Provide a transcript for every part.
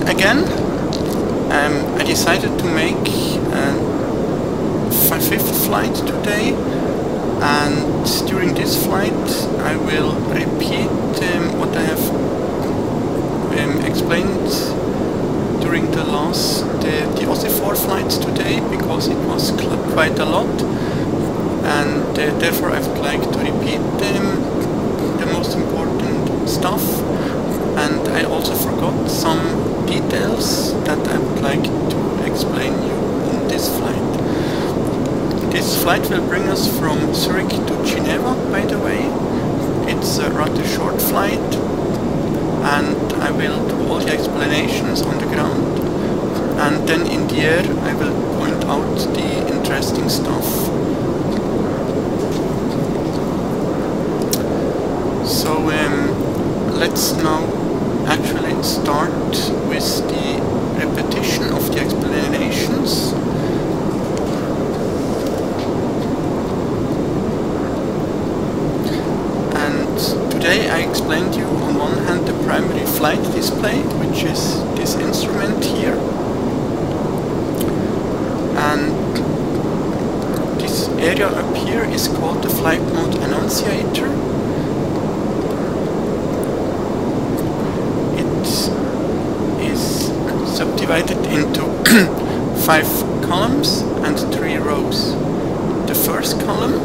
again, I decided to make a 5th flight today, and during this flight I will repeat what I have explained during the therefor flights today, because it was quite a lot, and therefore I would like to repeat the most important stuff. And I also forgot some details that I would like to explain you on this flight. This flight will bring us from Zurich to Geneva, by the way. It's a rather short flight, and I will do all the explanations on the ground, and then in the air I will point out the interesting stuff. So let's now actually start with the repetition of the explanations. And today I explained you on one hand the primary flight display, which is this instrument here, and this area up here is called the flight mode annunciator. Subdivided into 5 columns and 3 rows. The first column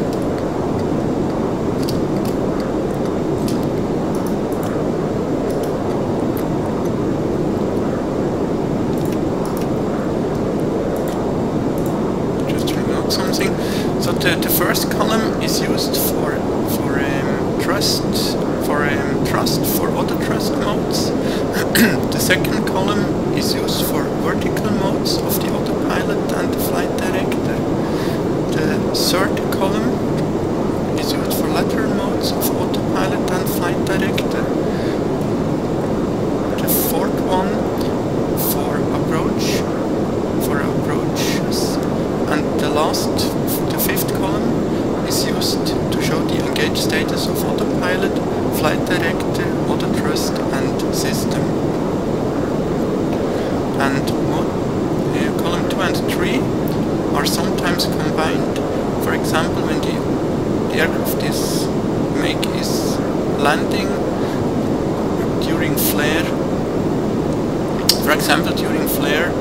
just trying out something. So the first column is used for thrust for auto thrust modes. The second column is used for vertical modes of the autopilot and the flight director. The third column is used for lateral modes of autopilot and flight director. The fourth one for approaches, and the fifth column is used to show the engaged status of autopilot, flight director, auto thrust and system. And column 2 and 3 are sometimes combined. For example, when the aircraft is landing during flare. For example, during flare,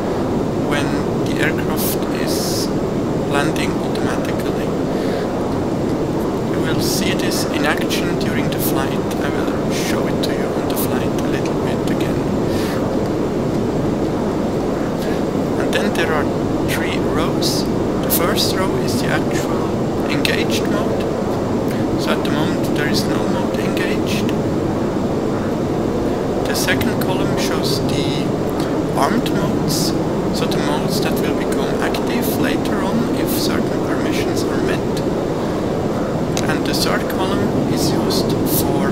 when the aircraft is landing automatically. You will see this in action during the flight. I will show it to you on the flight a little bit again. And then there are 3 rows. The first row is the actual engaged mode. So at the moment there is no mode engaged. The second column shows the armed modes, so the modes that will become active later on if certain permissions are met. And the third column is used for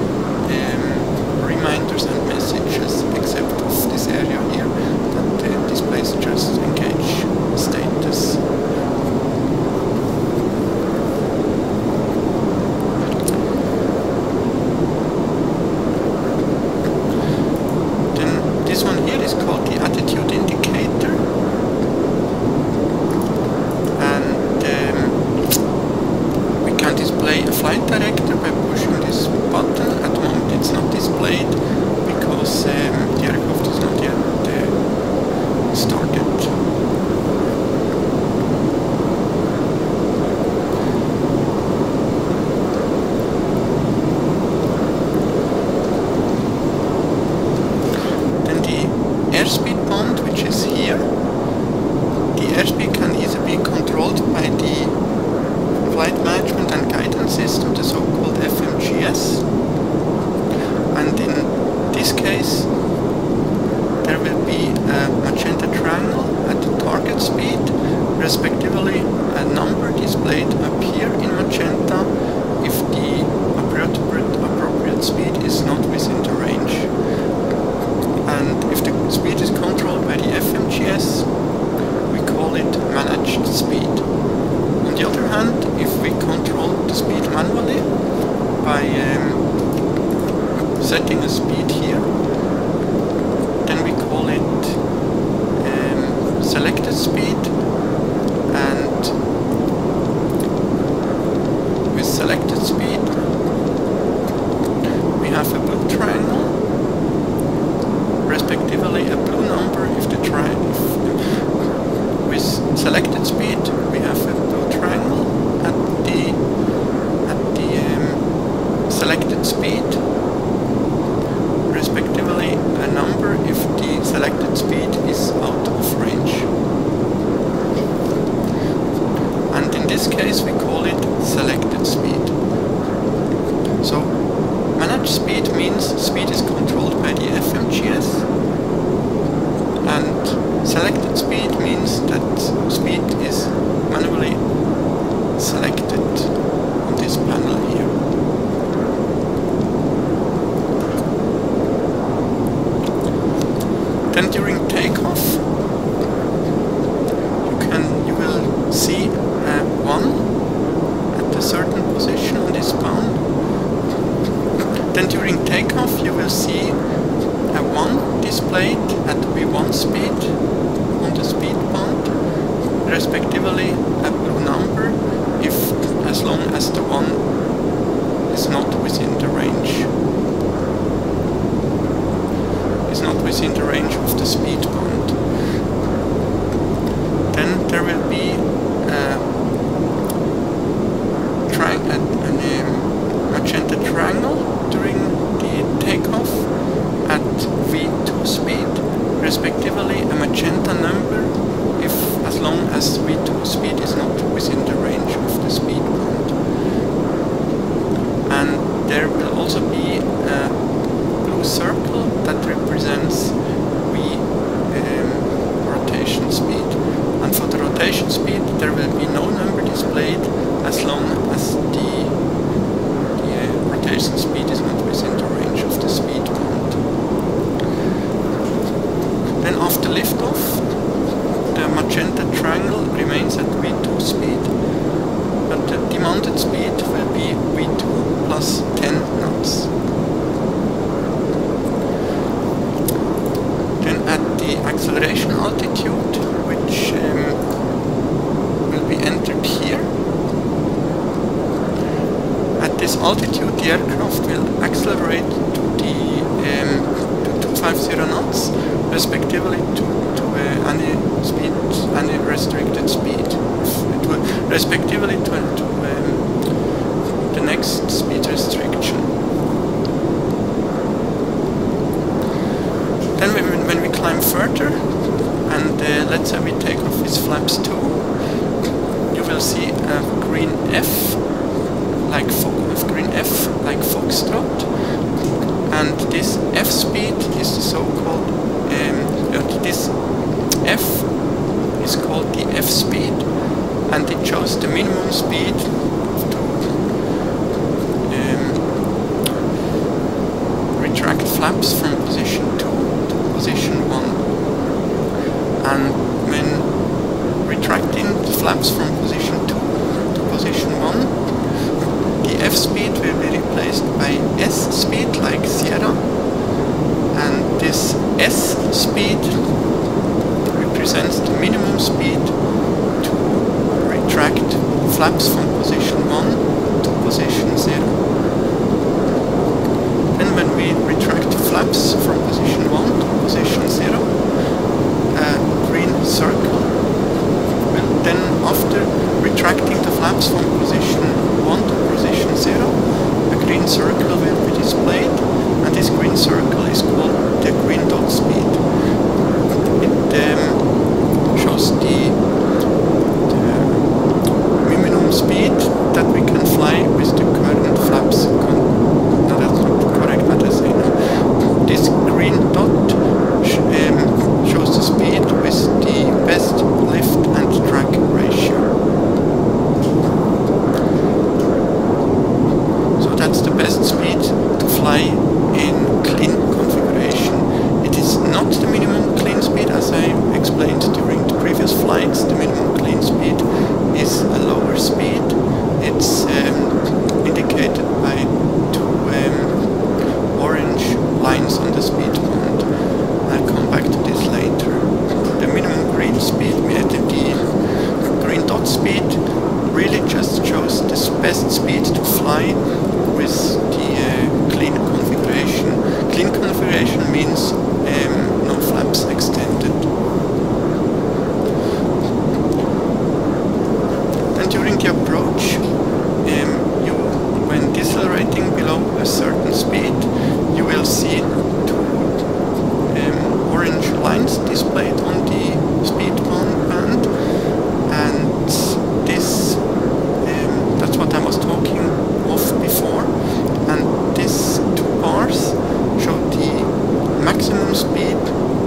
reminders and messages, except of this area here that displays just engage status. Then this one here is called the attitude indicator, and we can display a flight director by pushing this button. At the moment it's not displayed because the aircraft is not yet started. Then the airspeed band, which is here. The airspeed can easily be controlled by the flight management and guidance system, the so-called FMGS. And in this case there will be a magenta triangle at the target speed, respectively a number displayed up here in magenta if the appropriate speed is not within the range. And if the speed is controlled by the FMGS, we call it managed speed. On the other hand, if we control the speed manually by setting a speed here, then we call it speed, and with selected speed we have a blue triangle, respectively a blue number if the with selected speed we have a blue triangle at the selected speed, respectively a number if the selected speed is out of range. And in this case we call it selected speed. So managed speed means speed is controlled by the FMGS, and selected speed means that speed is manually selected on this panel here. Then during takeoff you will see 1 at a certain position on this bound. Then during takeoff you will see a 1 displayed at V1 speed on the speed bound, respectively a blue number if as long as the 1 is not within the range. Is not within the range of the speed bound. Then there will be a magenta triangle during the takeoff at V2 speed, respectively a magenta number if as long as V2 speed is not within the range of the speed bound. And there will also be a blue circle that represents rotation speed. And for the rotation speed there will be no number displayed as long as the rotation speed is not within the range of the speed bound. Then after liftoff, the magenta triangle remains at V2 speed, but the demanded speed will be V2 plus 10 knots. Then at the acceleration altitude, which will be entered here, at this altitude the aircraft will accelerate to the to 250 knots, respectively to any restricted speed. It will respectively to the next speed restriction. Then when we climb further, and let's say we take off with flaps 2, you will see a green F like foxtrot, and this F speed is the so-called this F is called the F speed, and it shows the minimum speed to retract flaps from position 2 to position 1. And when retracting the flaps from position 2 to position 1, the F speed will be replaced by S speed like Sierra, and this S speed represents the minimum speed to retract flaps from position 1 to position 0. Then when we retract flaps from position 1 to position 0, a green circle will then, after retracting the flaps from position 1 to position 0, a green circle will be displayed, and this green circle is called the green dot speed. It shows the minimum speed that we can fly with the current flaps. No, that's not correct what I say now. This green dot shows the speed with the best lift and drag ratio. So that's the best speed to fly in clean configuration. It is not the minimum clean speed, as I explained during the previous flights. The minimum clean speed is a lower speed. It's indicated by two orange lines on the speed band. I'll come back to this later. The minimum green speed, speed to fly with the clean configuration. Clean configuration means no flaps extended. Then during the approach, when decelerating below a certain speed, you will see two orange lines displayed on the speed band, and this that's what I was talking of before, and these two bars show the maximum speed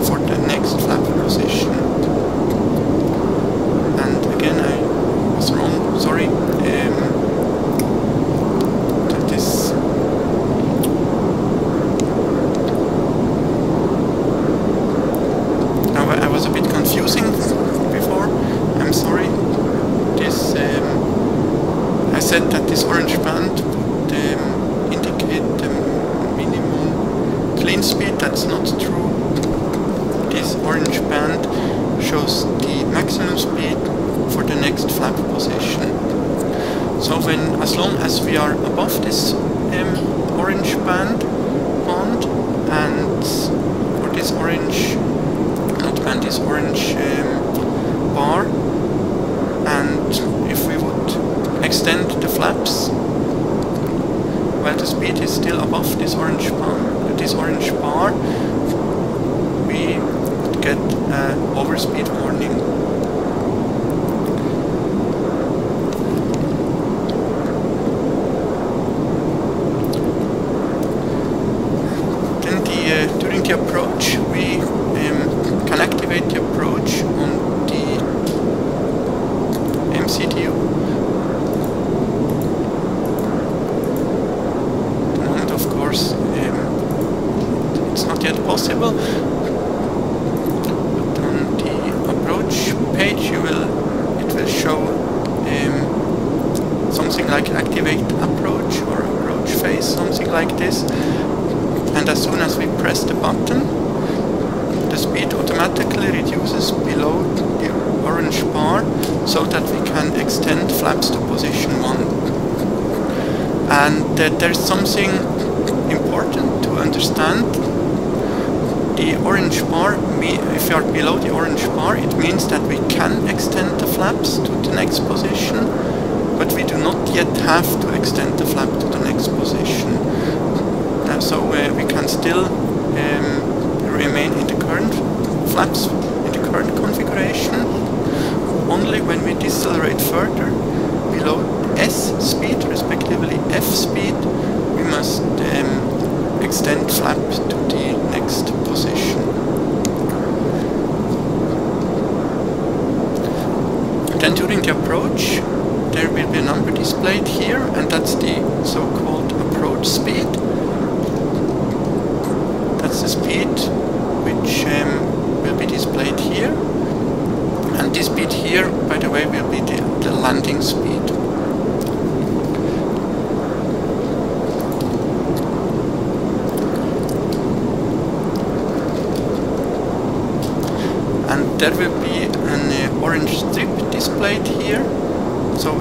for the next flap position. And again, I was wrong, sorry. I was a bit confusing before, I'm sorry. This I said that this orange band would indicate the minimum clean speed. That's not true. This orange band shows the maximum speed for the next flap position. So as long as we are above this orange band, and or this orange, not band, this orange bar, and if we would extend the flaps, while the speed is still above this orange bar, we would get an overspeed warning. Then during the approach, we can activate the approach on the MCDU. At the moment, of course, it's not yet possible, but on the approach page it will show something like activate approach or approach phase, something like this. And as soon as we press the button, the speed automatically reduces below the orange bar, so that we can extend flaps to position 1. And there's something important to understand. The orange bar, if we are below the orange bar, it means that we can extend the flaps to the next position, but we do not yet have to extend the flap to the next position. So we can still remain in the current flaps, in the current configuration. Only when we decelerate further below S speed, respectively F speed, we must extend flap to the next position. Then during the approach, there will be a number displayed here, and that's the so-called approach speed. That's the speed which will be displayed here, and this speed here, by the way, will be the landing speed. And there will be an orange strip displayed here. So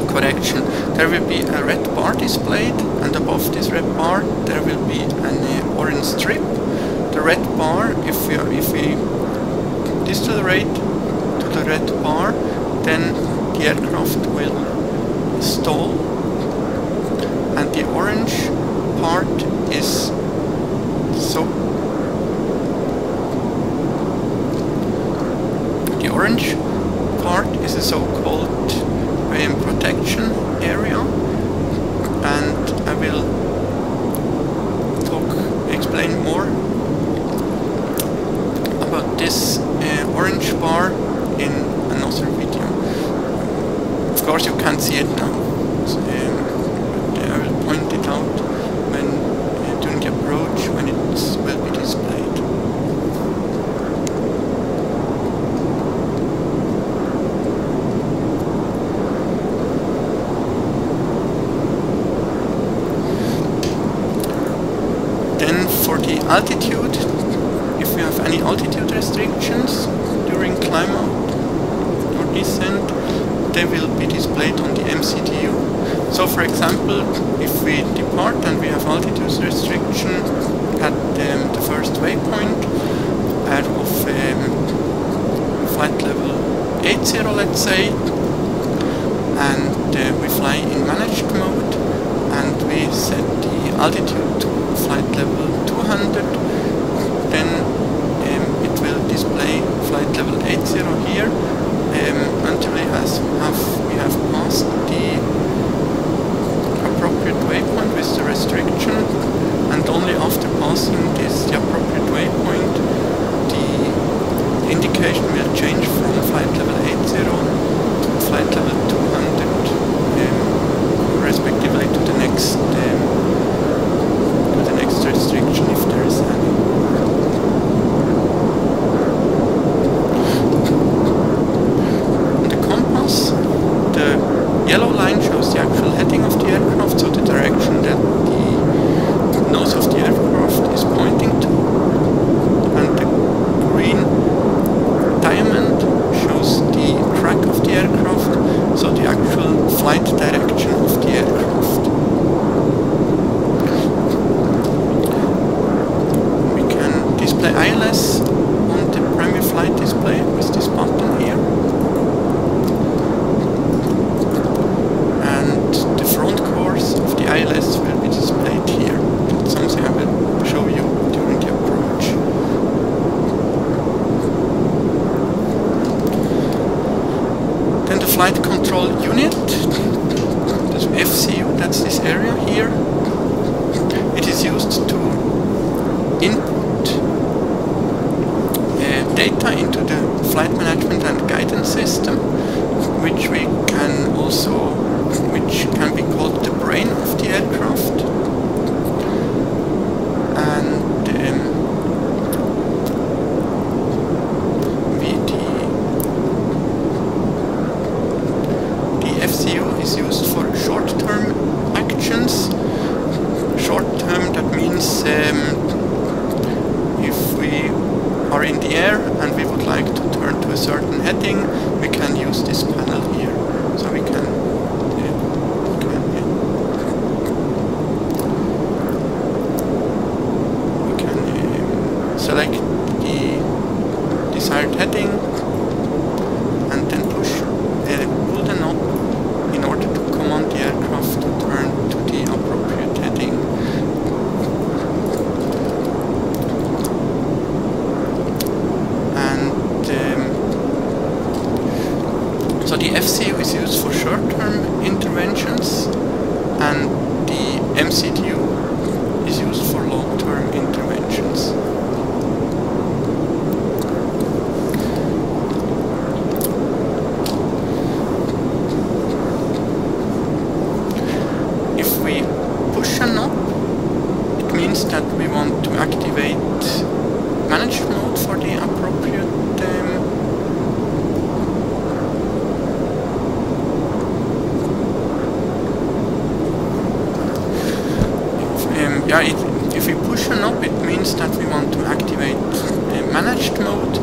correction, there will be a red bar displayed, and above this red bar there will be an orange strip. The red bar, if we decelerate to the red bar, then the aircraft will stall, and the orange part is so. The orange part is a so-called protection area, and I will explain more about this orange bar in another video. Of course you can't see it now, so, I will point it out when during the approach, when it will be displayed. For the altitude, if we have any altitude restrictions during climb out or descent, they will be displayed on the MCDU. So for example, if we depart and we have altitude restriction at the first waypoint of flight level 80, let's say, and we fly in managed mode, and we set the altitude to flight level 200, then it will display flight level 80 here until we have passed the appropriate waypoint with the restriction, and only after passing the appropriate waypoint the indication will change from flight level 80 to flight level 200, respectively to the next restriction if there is any. On the compass, the yellow line shows the actual heading of the aircraft, so the direction that the nose of the aircraft is pointing to, and the green diamond shows the track of the aircraft, so the actual flight direction of the aircraft. We can display ILS on the primary flight display with this button here, and the front course of the ILS will be displayed here. That's something I will show you during the approach. Then the flight control unit, the FCU, that's this area here. It is used to input data into the flight management and guidance system, which can be called the brain of the aircraft. And the FCU is used for short-term actions. Short-term, that means if we are in the air and we would like to turn to a certain heading, we can use this panel here. So we can select the desired heading and then pull the knob in order to command the aircraft to turn to the appropriate heading. And so the FCU is used for short-term interventions, and the MCDU is used for long-term interventions. That we want to activate managed mode for the appropriate if we push a knob, it means that we want to activate managed mode.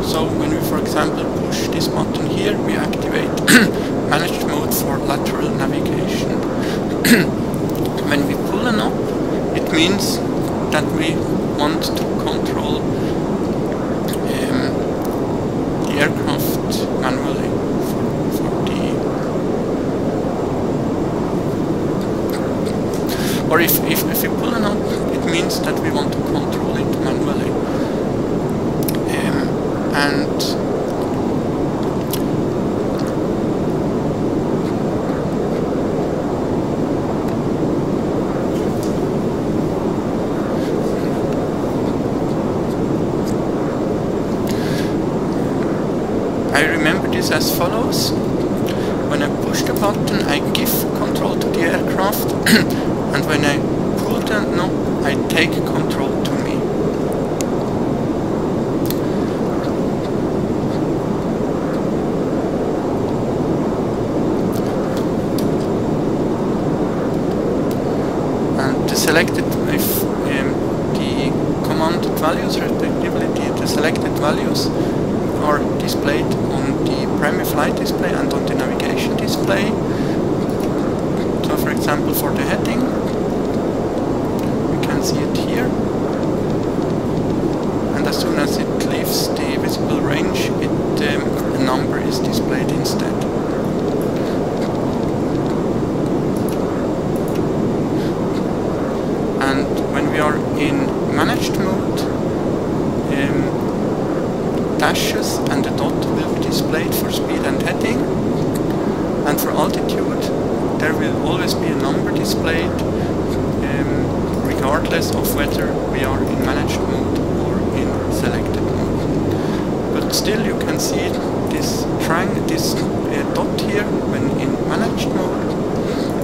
So when we, for example, push this button here, we activate managed mode for lateral navigation. When we pull a knob, it means that we want to control the aircraft manually for the... Or if we pull a knob, it means that we want to control it manually. And I remember this as follows. When I push the button, I give control to the aircraft, and when I pull the knob, I take control to me. And the selected, if the commanded values, respectively, the selected values are displayed on the primary flight display and on the navigation display. So for example for the heading, you can see it here, and as soon as it leaves the visible range, a number is displayed instead. And when we are in managed mode, dashes and the dot will be displayed for speed and heading, and for altitude there will always be a number displayed, regardless of whether we are in managed mode or in selected mode. But still you can see this dot here when in managed mode,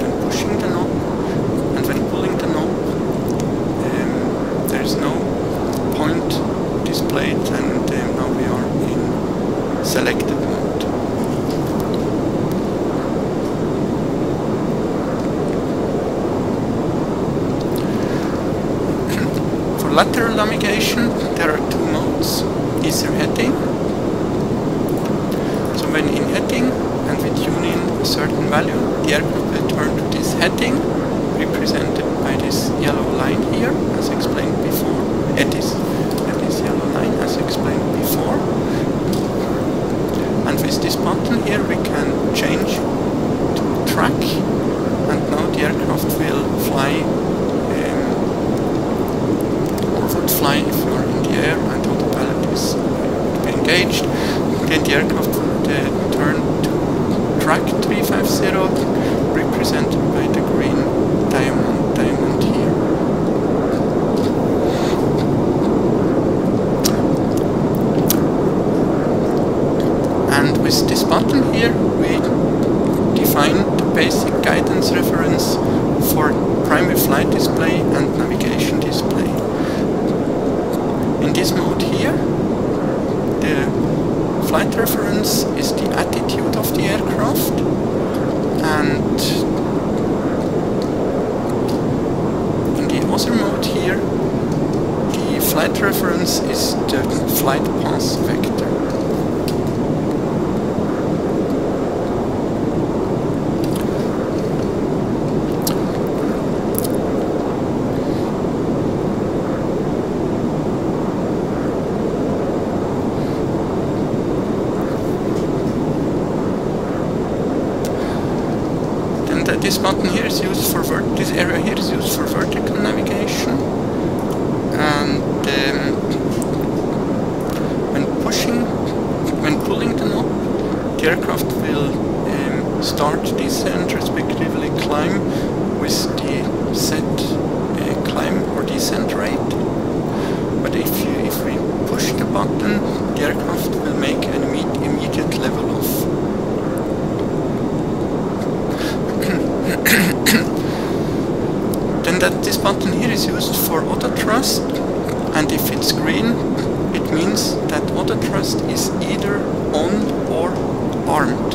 when pushing the knob, and when pulling the knob there is no point displayed, and now we are in selected mode. For lateral navigation there are two modes, either heading. So when in heading and we tune in a certain value, the aircraft will turn to this heading, represented by this yellow line here, as explained before. This yellow line, as explained before. And with this button here we can change to track, and now the aircraft will fly, or would fly if you are in the air and autopilot is engaged. Then the aircraft would turn to track 350, represented by the green diamond here. And with this button here we define the basic guidance reference for primary flight display and navigation display. In this mode here, the flight reference is the attitude of the aircraft, and in the other mode here, the flight reference is the flight path vector. This button here is used for this area here is used for vertical navigation, and when pulling the knob, the aircraft will start descent, respectively climb, with the set climb or descent rate. But if we push the button, the aircraft will make an immediate level off. Then this button here is used for auto thrust, and if it's green, it means that auto thrust is either on or armed.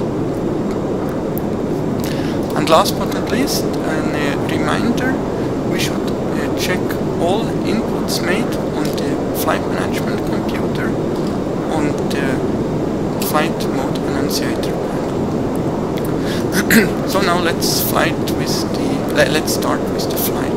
And last but not least, a reminder, we should check all inputs made on the flight management computer on the flight mode annunciator panel. So now let's start with the flight.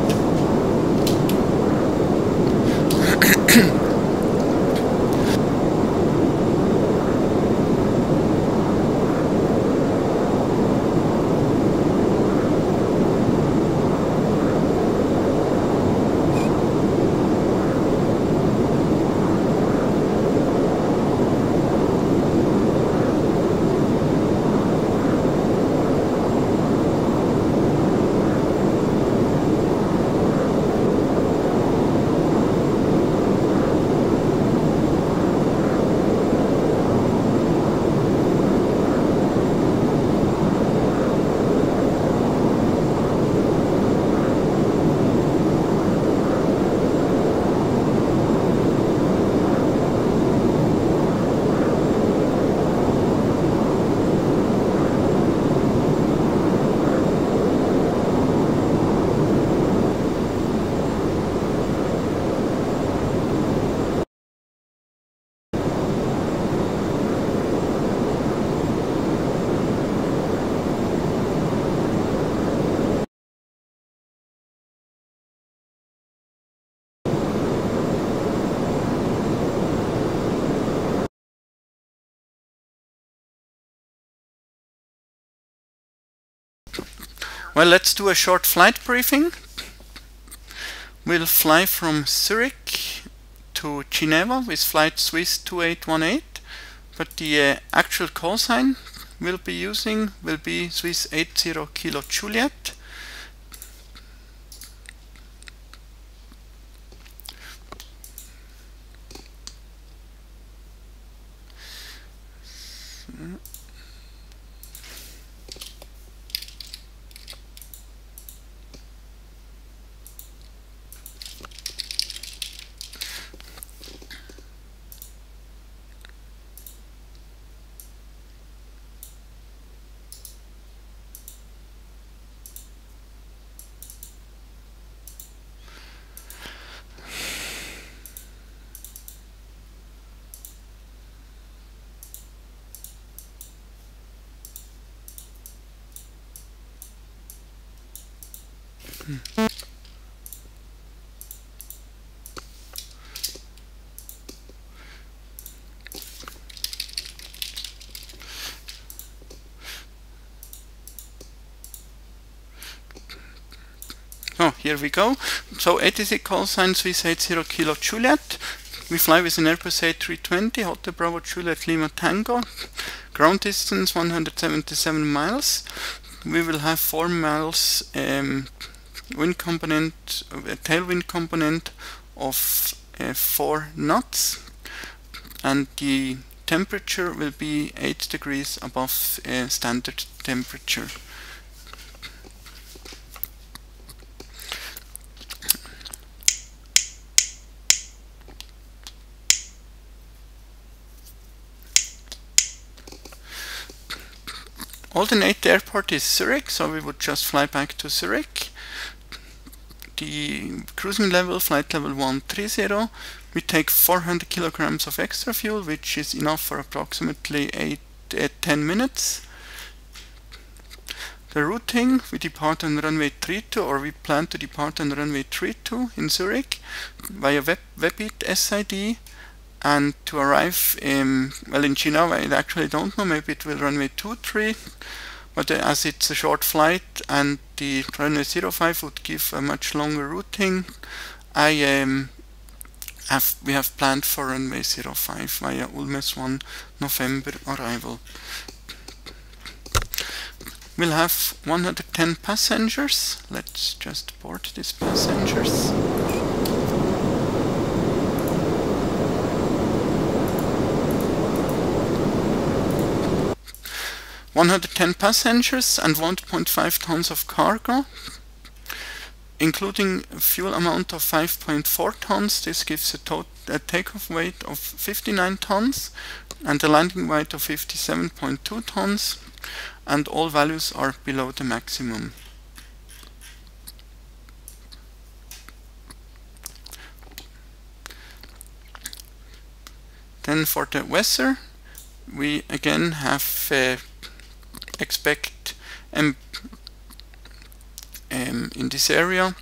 Well, let's do a short flight briefing. We'll fly from Zurich to Geneva with flight Swiss 2818, but the actual call sign we'll be using will be Swiss 80 Kilo Juliet. Oh, here we go. So ATC call sign Swiss 80 Kilo Juliet. We fly with an Airbus A320, Hotel Bravo Juliet Lima Tango. Ground distance 177 miles. We will have 4 miles wind component, tailwind component of 4 knots, and the temperature will be 8 degrees above standard temperature. Alternate airport is Zurich, so we would just fly back to Zurich. The cruising level, flight level 130. We take 400 kilograms of extra fuel, which is enough for approximately 10 minutes. The routing, we depart on runway 32, or we plan to depart on runway 32 in Zurich via VEBIT SID. And to arrive in Geneva, I actually don't know, maybe it will runway 23, but as it's a short flight and the runway 05 would give a much longer routing, we have planned for runway 05 via ULMES 1 November arrival. We'll have 110 passengers. Let's just board these passengers. 110 passengers and 1.5 tons of cargo, including a fuel amount of 5.4 tons. This gives a takeoff weight of 59 tons and a landing weight of 57.2 tons, and all values are below the maximum. Then for the weather, we again have expect in this area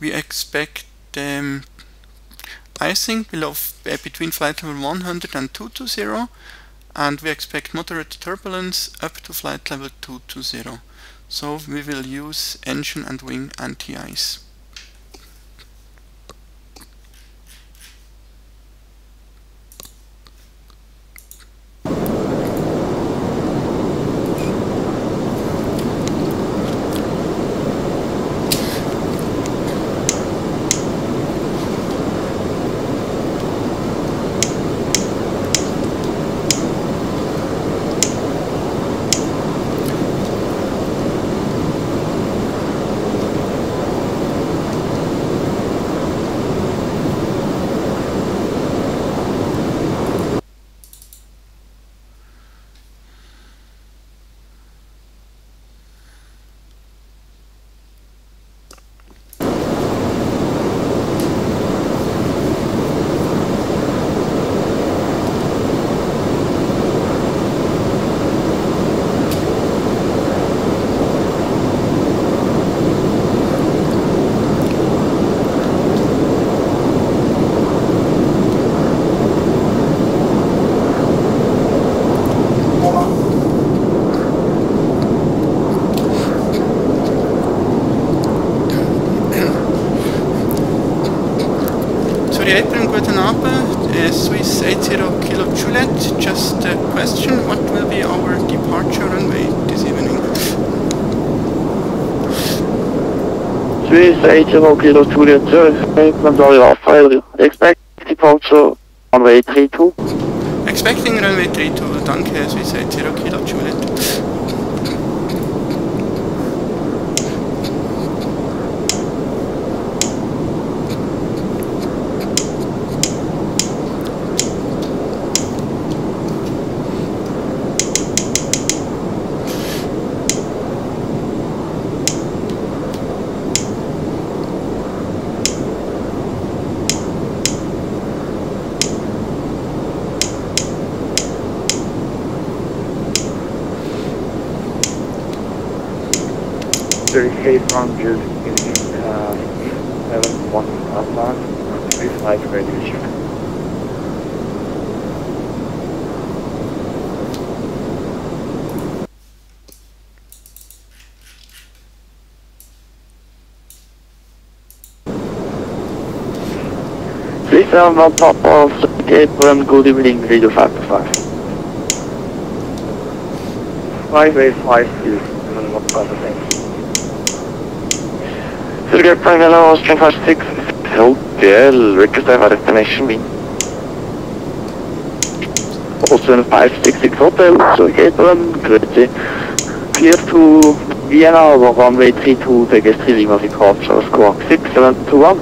we expect icing below between flight level 100 and 220, and we expect moderate turbulence up to flight level 220. So we will use engine and wing anti-ice. Sorry April, guten Abend. Swiss 80 Kilo Juliet. Just a question, what will be our departure runway this evening? Swiss 80 Kilo Juliet, Zurich, expect departure runway 32. Expecting runway 32, danke, Swiss 80 Kilo Juliet. From Zurich, 71 Alpha, 35 radiation. Please on top of April, good evening, Radio 55. 5852, Zurich April, Austrian 56, Hotel, request our destination mean. Austrian 566 Hotel, Zurich April, Grüezi. Clear to Vienna, runway 32, take S3 Lima, departure, squawk 6721.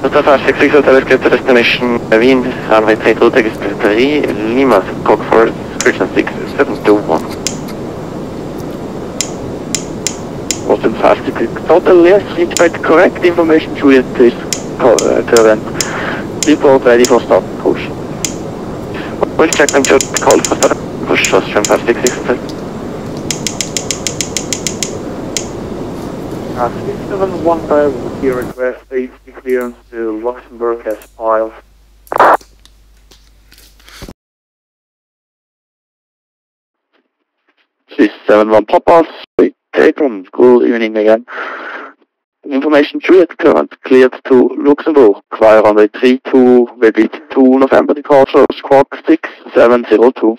Hotel 566 Hotel is clear to destination Wien, runway 32, take S3 Lima, squawk 4, description 6721. Austin 566 Hotel, yes, read correct information, Juliet, please, current. Report ready for start push. We'll check them to call for start push, Austrian 566 Hotel. 6715, here request safety clearance to Luxembourg as filed. 371 pop-offs, April, good evening again. Information Juliet current cleared to Luxembourg via runway 32, VEBIT 2 November departure, squawk 6702.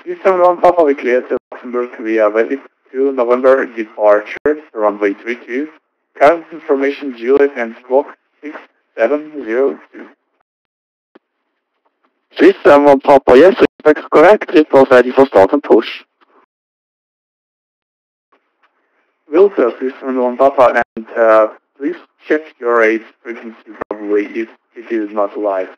System 1 Papa, we cleared to Luxembourg via VEBIT 2 November departure, runway 32. Current information Juliet and squawk 6702. System 1 Papa, yes, respect correct, report ready for start and push. Will sir, System 1 Papa, and please check your rate frequency probably if it is not live.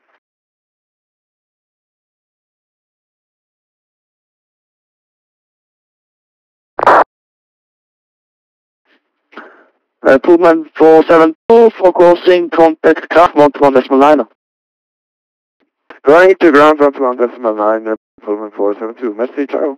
Pullman 472 for crossing, contact craft 1.9. Right to ground 1.9, Pullman 472, message out.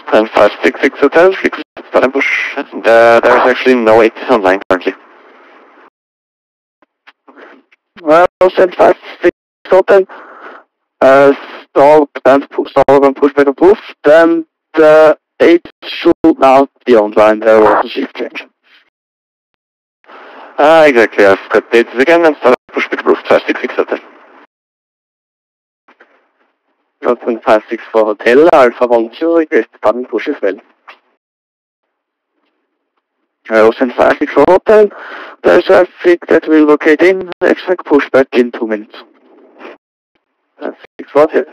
Time 566 Hotel, start and push. There's actually no 8 online currently. Well, send 566 Hotel, stall and push back approved, then the 8 should now be online, there was a shift change. Exactly, I've got dates again and start push back approved, 566 Hotel. Got 564 Hotel, Alpha 1 to request button push as well. Send 564 Hotel, there's traffic that will locate in, expect pushback in 2 minutes. 564 Hotel.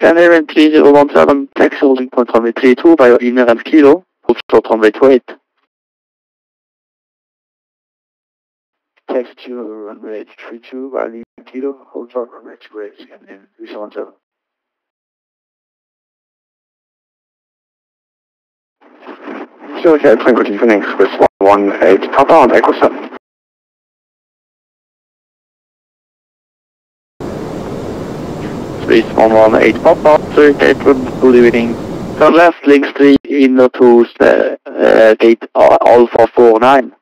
Geneva 3017, taxi holding point runway 32 via inherent kilo, hold short runway 28. Taxi to runway 32 via inherent kilo, hold short runway 28 and then 317. Zurich Airplane continuing Express 118 Papa on Echo 7. Space 118 Papa, Zurich Airplane leaving. Turn left, link 3 inner to gate Alpha 49.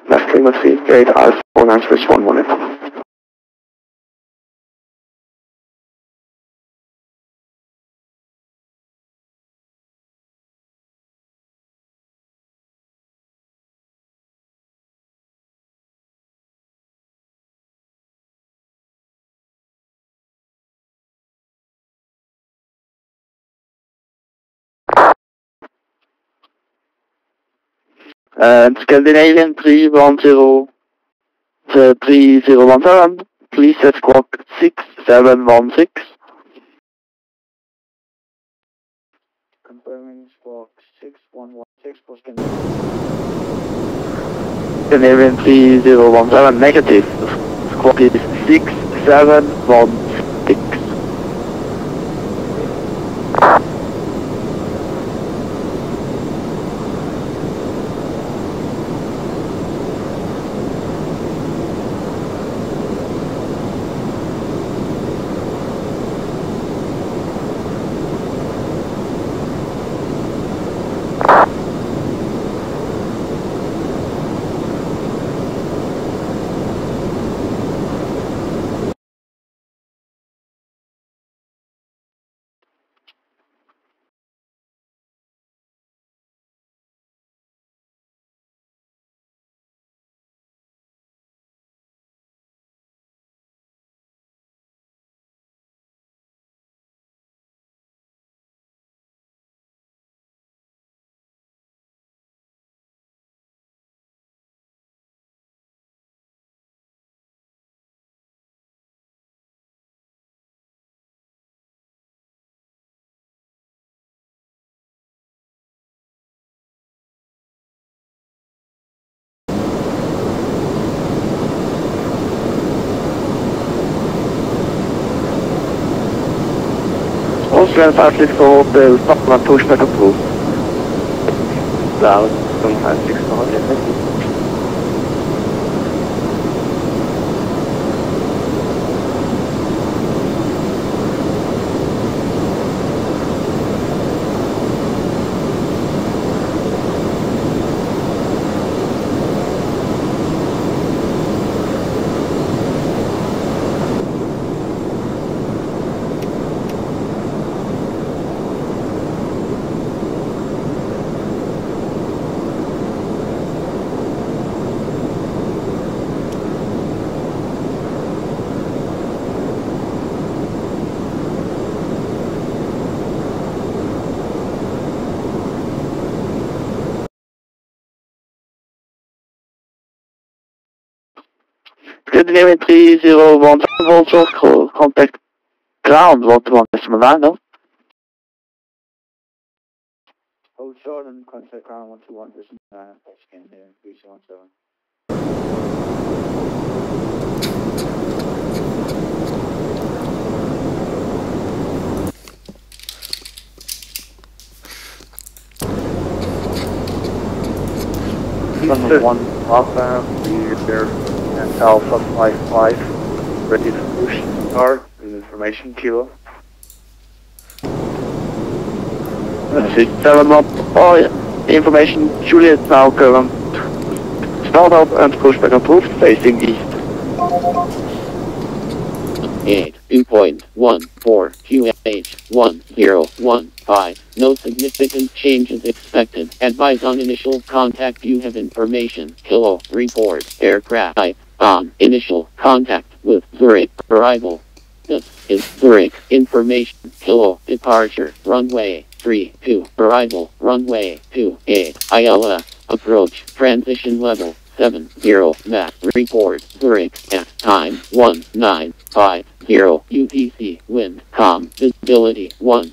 Left link 3, gate Alpha 49, Space 118. Scandinavian 3017, please set squawk 6716. Confirming squawk 6116 for Scandinavian 3017, negative. Squawk is 6716. Austrian 564 Hotel, Stockman, pushback approved. Loud, 564 Hotel, thank you. Scandinavian 3017 volts contact ground, what one decimal 9 no? Hold short and contact ground 121 decimal 9, Scandinavian 3017. Number 1 Alpha, clear and Alpha 55, ready to push start with information kilo. That's it, 7 up, oh yeah, information Juliet now current, start up and pushback approved, facing east. 2.14 QH1015. No significant changes expected. Advise on initial contact. You have information. Kilo report. Aircraft type on initial contact with Zurich. Arrival. This is Zurich. Information. Kilo departure. Runway 32. Arrival. Runway 28. ILS. Approach. Transition level 70. Map. Report. Zurich. F. Time 1950 UTC. Wind calm. Visibility 10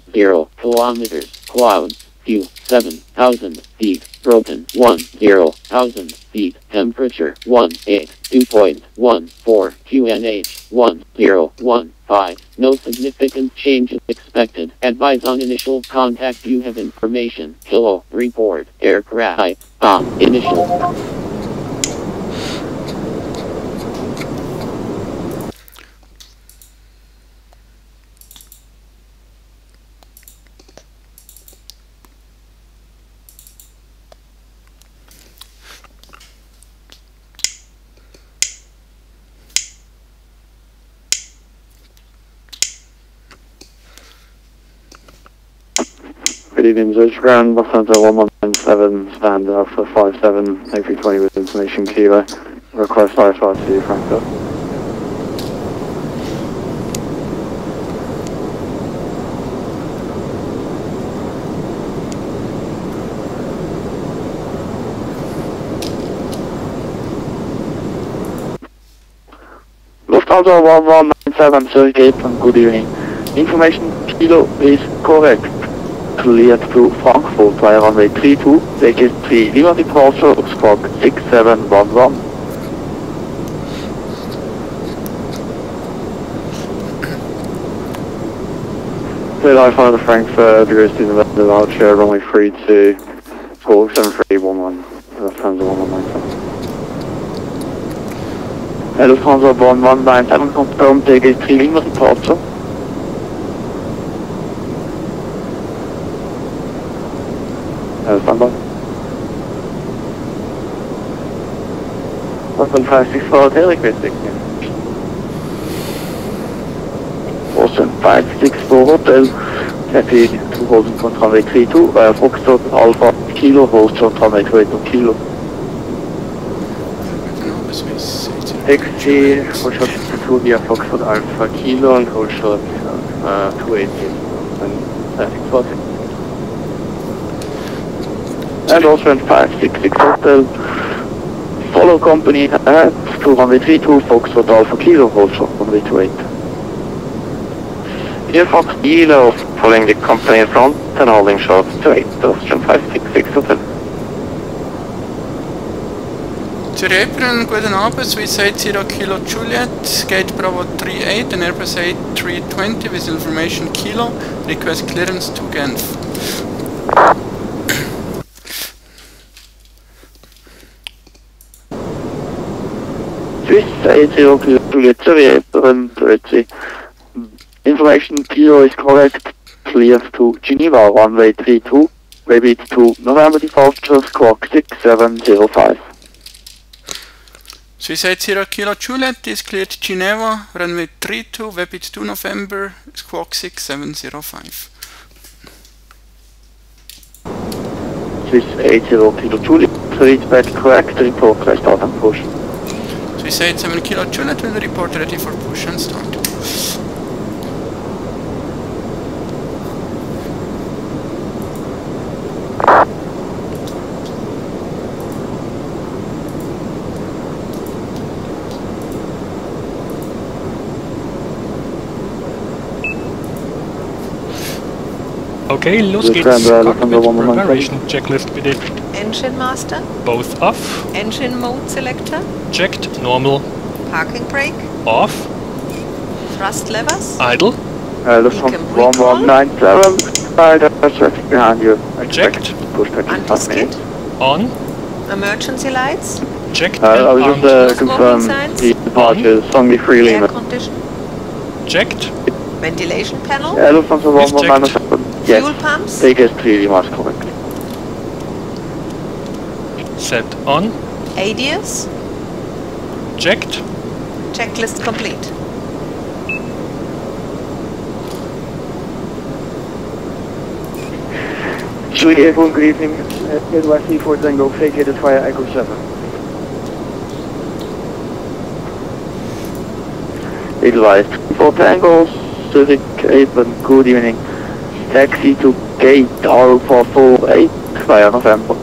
kilometers. Clouds few 7,000 feet. Broken 10,000 feet. Temperature 182.14 QNH 1015. No significant change expected. Advise on initial contact. You have information. Kilo report. Aircraft initial. Good evening, Zurich ground, Lufthansa 117, stand Alpha 57, A320 with information Kilo. Request IFR to Frankfurt. Lufthansa 1197, Zurich Apron, good evening. Information Kilo is correct. Cleared to Frankfurt via runway 32, Vegas 3, Lima departure, squawk 6711. Cleared Alpha to Frankfurt, Bureau Student November Voucher, runway 32, squawk 7311, Lufthansa 1197. Lufthansa 1197, confirmed Vegas 3, Lima departure. Standby. 1564 hotel requesting. Boston 564 hotel, happy to hold in front runway 32, Foxtrot Alpha Kilo, hold short runway 22 Kilo. XG, hold short 2 via Foxtrot Alpha Kilo and hold short 280 and 640. And also in 566 hotel, follow company at 232 Foxtrot Alpha Kilo, hold short runway 28. Here Fox Kilo, following the company in front and holding short 28, Austrian 566 hotel. Zurich Apron, guten Abend, Swiss 80 Kilo Juliet, Gate Bravo 38 and Airbus A320 with information Kilo, request clearance to Genf. Swiss 80 Kilo Juliet, Zurich Apron 30. Information Kilo is correct, cleared to Geneva, runway 32, VEBIT to November departure, squawk 6705. Swiss 80 Kilo Juliet is cleared Geneva, runway 32, VEBIT to November, squawk 6705. Swiss 80 Kilo Juliet, read back correct, report ready start and push. Swiss 87 Kilo Juliet will report ready for push and start. Okay, los geht's. Cockpit Preparation Checklist bitte. Engine Master. Both off. Engine Mode Selector. Checked. Normal. Parking Brake. Off. Thrust Levers. Idle. Lufthansa 1197, traffic behind you. Checked. Push back Anti-skid. On. Emergency lights. Checked. I will just confirm the departure, Songly freely. Air condition. Checked. Ventilation panel. Lufthansa 1197, yes. Fuel pumps. Take us 3 miles correctly. Set on. ADIS. Checked. Checklist complete. Zurich Airport, good evening. Advise therefor Tango, vacated via Echo 7. Advise for Tango, Zurich Airport, good evening. Taxi to gate Alpha 48 via November.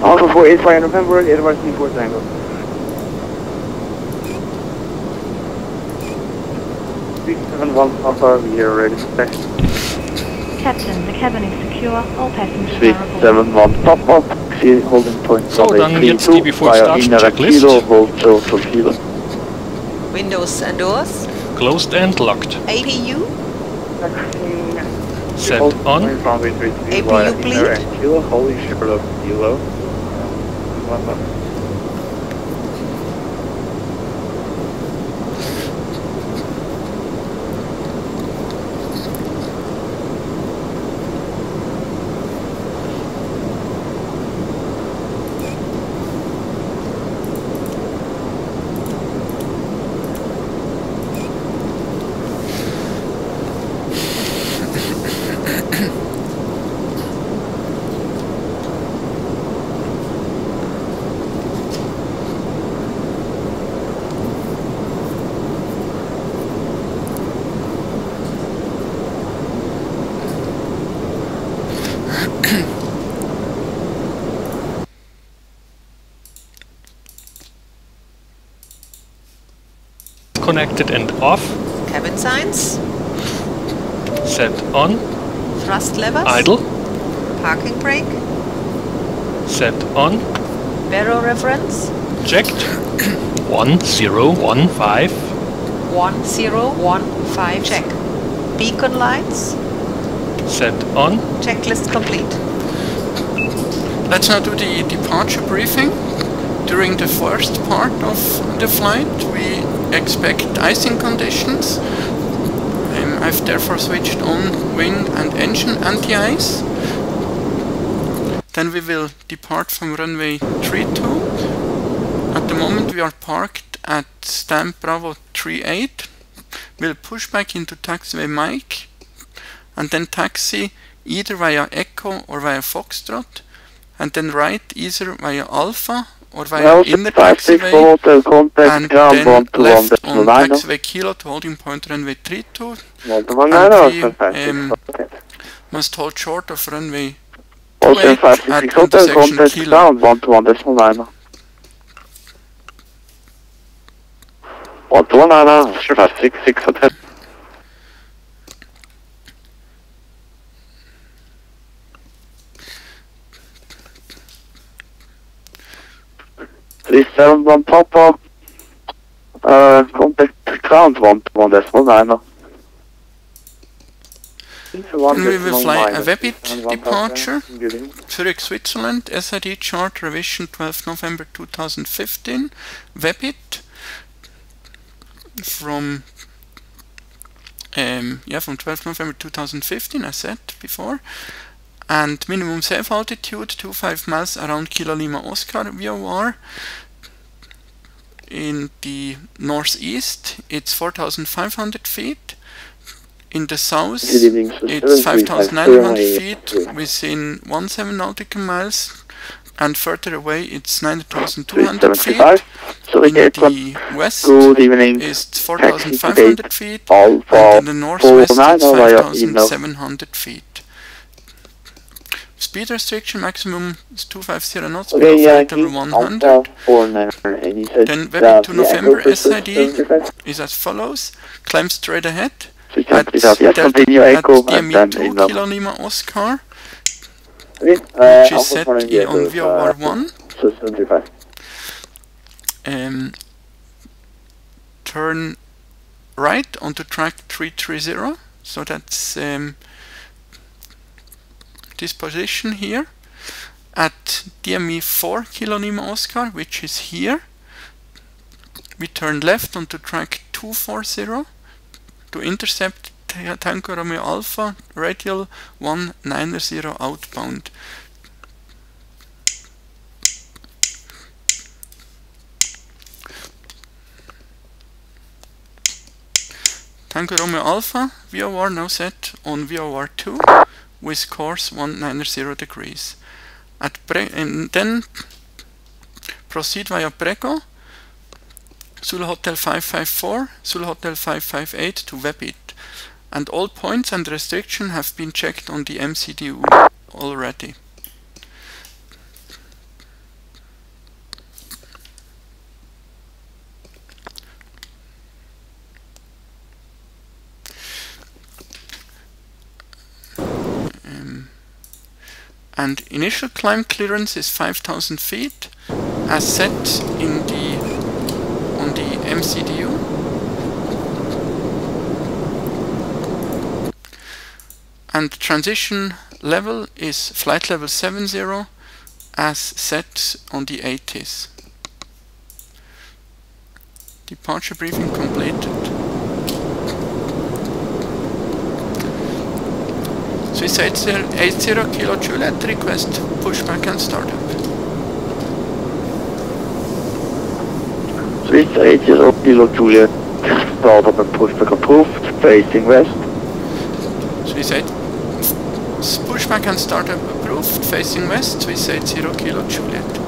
Alpha 48 via November, advise therefor Tango. 371 Papa, we are ready to taxi. Captain, the cabin is secure. All passengers are 371 Papa, taxi, holding point. So, dann jetzt die Before Start Checklist. Kilo, hold total kilo. Windows and doors. Closed and locked. APU. Set on. APU bleed. Kilo, holy shipper kilo. Connected and off. Cabin signs. Set on. Thrust levers. Idle. Parking brake. Set on. Baro reference. Checked. 1015. 1015 check. Beacon lights. Set on. Checklist complete. Let's now do the departure briefing. During the first part of the flight, we expect icing conditions. I've therefore switched on wind and engine anti-ice. Then we will depart from runway 32. At the moment we are parked at stamp Bravo 38. We'll push back into taxiway Mike and then taxi either via Echo or via Foxtrot, and then right either via Alpha or via inner taxiway, and then left on taxiway Kilo to holding point runway 32, and we must hold short of runway 28 at intersection Kilo. 119, hotel. Please 71 Papa, contact ground 119. And we will fly a VEBIT departure, Zurich, Switzerland, SID chart revision 12 November 2015, VEBIT from 12 November 2015, as said before, and minimum safe altitude 25 miles around Kilo Lima Oscar VOR. In the northeast it's 4,500 feet. In the south it's 5,900 feet within 17 nautical miles, and further away it's 9,200 feet. In the west it's 4,500 feet, and in the northwest it's 5,700 feet. Speed restriction maximum is 250 knots below flight level 100. Then VEBIT to November SID is as follows. Climb straight ahead at DME 2 Kilo Lima Oscar, which is set on VOR 1. Turn right onto track 330, so that's this position here. At DME 4 Kilo Lima Oscar, which is here, we turn left onto track 240 to intercept Tango Romeo Alpha radial 190 outbound. Tango Romeo Alpha VOR now set on VOR 2 with course 190 degrees. And then proceed via Prego, Zulu Hotel 554, Zulu Hotel 558 to VEBIT. And all points and restriction have been checked on the MCDU already. and initial climb clearance is 5,000 feet as set on the MCDU. And transition level is flight level 70 as set on the ATIS. Departure briefing completed. Swiss 80 Kilo Juliet, request pushback and startup. Swiss 80 Kilo Juliet, startup and pushback approved, facing west. Swiss 8 pushback and startup approved, facing west, Swiss 80 Kilo Juliet.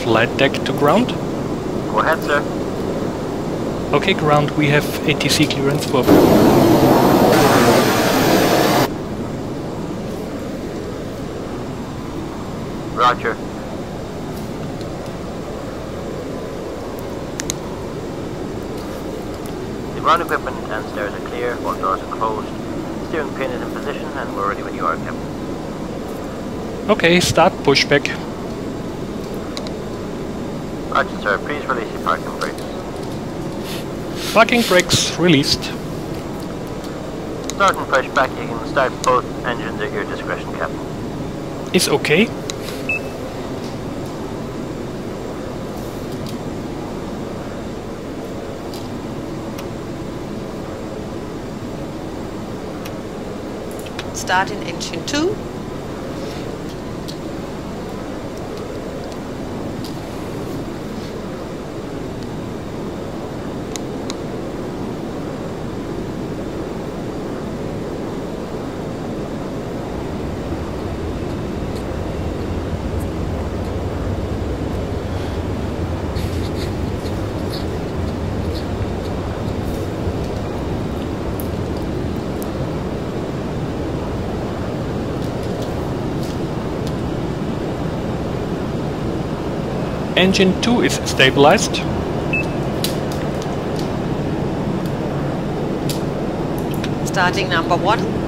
Flight deck to ground. Go ahead, sir. Okay, ground, we have ATC clearance for... Roger. The ground equipment and stairs are clear, all doors are closed. Steering pin is in position and we're ready when you are, Captain. Okay, start pushback. Roger, sir. Please release your parking brakes. Parking brakes released. Start and pushback. You can start both engines at your discretion, Captain. Is okay. Start in engine 2. Engine 2 is stabilized. Starting number 1.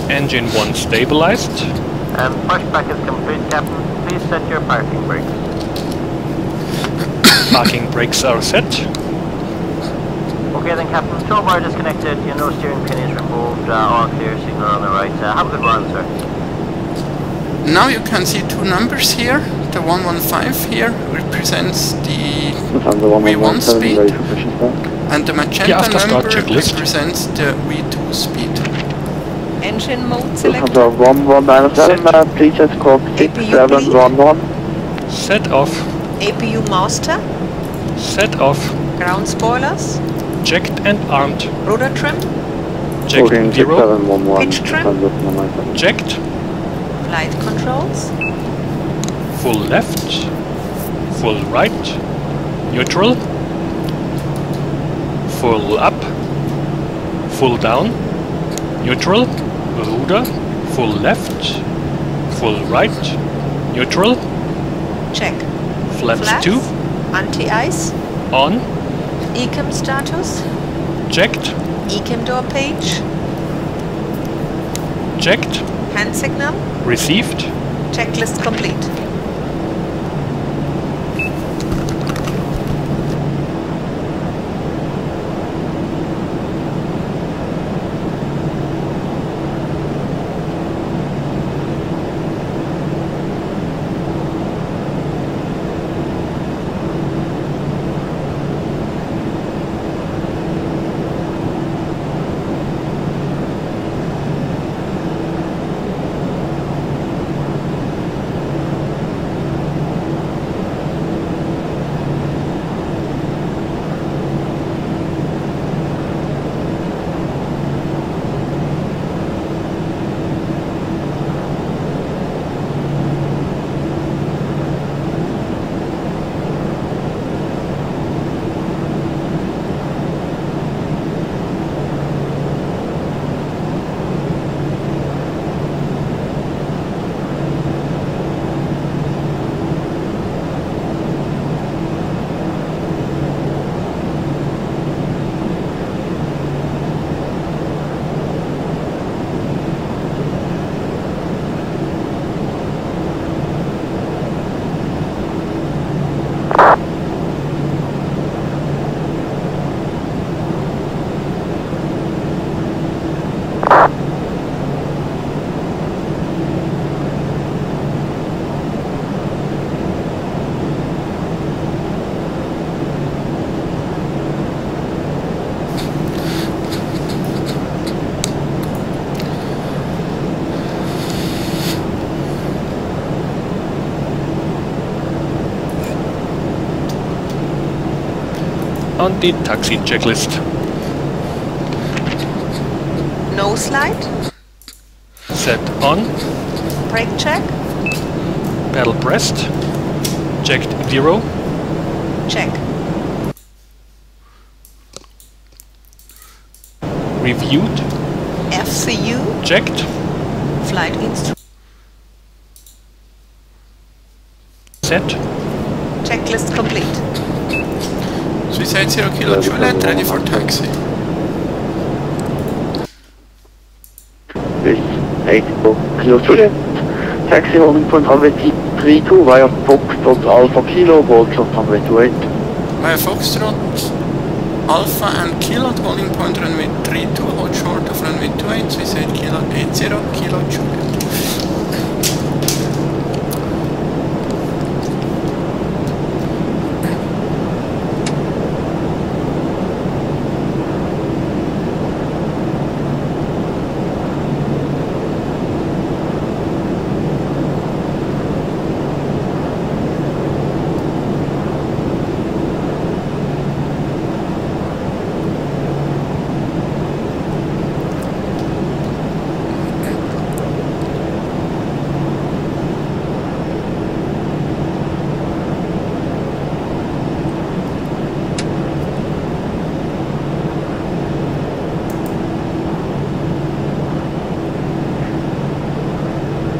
Engine 1 stabilized. Pushback is complete, Captain. Please set your parking brakes. Parking brakes are set. Okay then, Captain. Tow bar disconnected. Your no steering pin is removed. All clear. Signal on the right. Have a good run, sir. Now you can see two numbers here. The 115 here represents the V1 speed, and the magenta number represents the V2 speed. Engine mode selected. 1197, please escort 6711. Set off. APU master. Set off. Ground spoilers. Checked and armed. Rotor trim. Checked 0. Pitch trim. Checked. Flight controls. Full left. Full right. Neutral. Full up. Full down. Neutral. Ruder. Full left. Full right. Neutral. Check. Flaps 2. Anti-ice. On. ECAM status. Checked. ECAM door page. Checked. Hand signal. Received. Checklist complete. on the taxi checklist. No slide. Set on. Brake check. Pedal pressed. Checked 0. Check. Reviewed. FCU. Checked. Flight instrument. Set. Checklist complete. Suicide 0 kilojoule and ready for taxi. This 84 kilojoule. Taxi holding point runway 32 via Foxtrot Alpha Kilo, Voltrot runway 28. Via Foxtrot, Alpha and Kilo, holding point runway 32, hold short of runway 28, suicide kilo 80 kilojoule.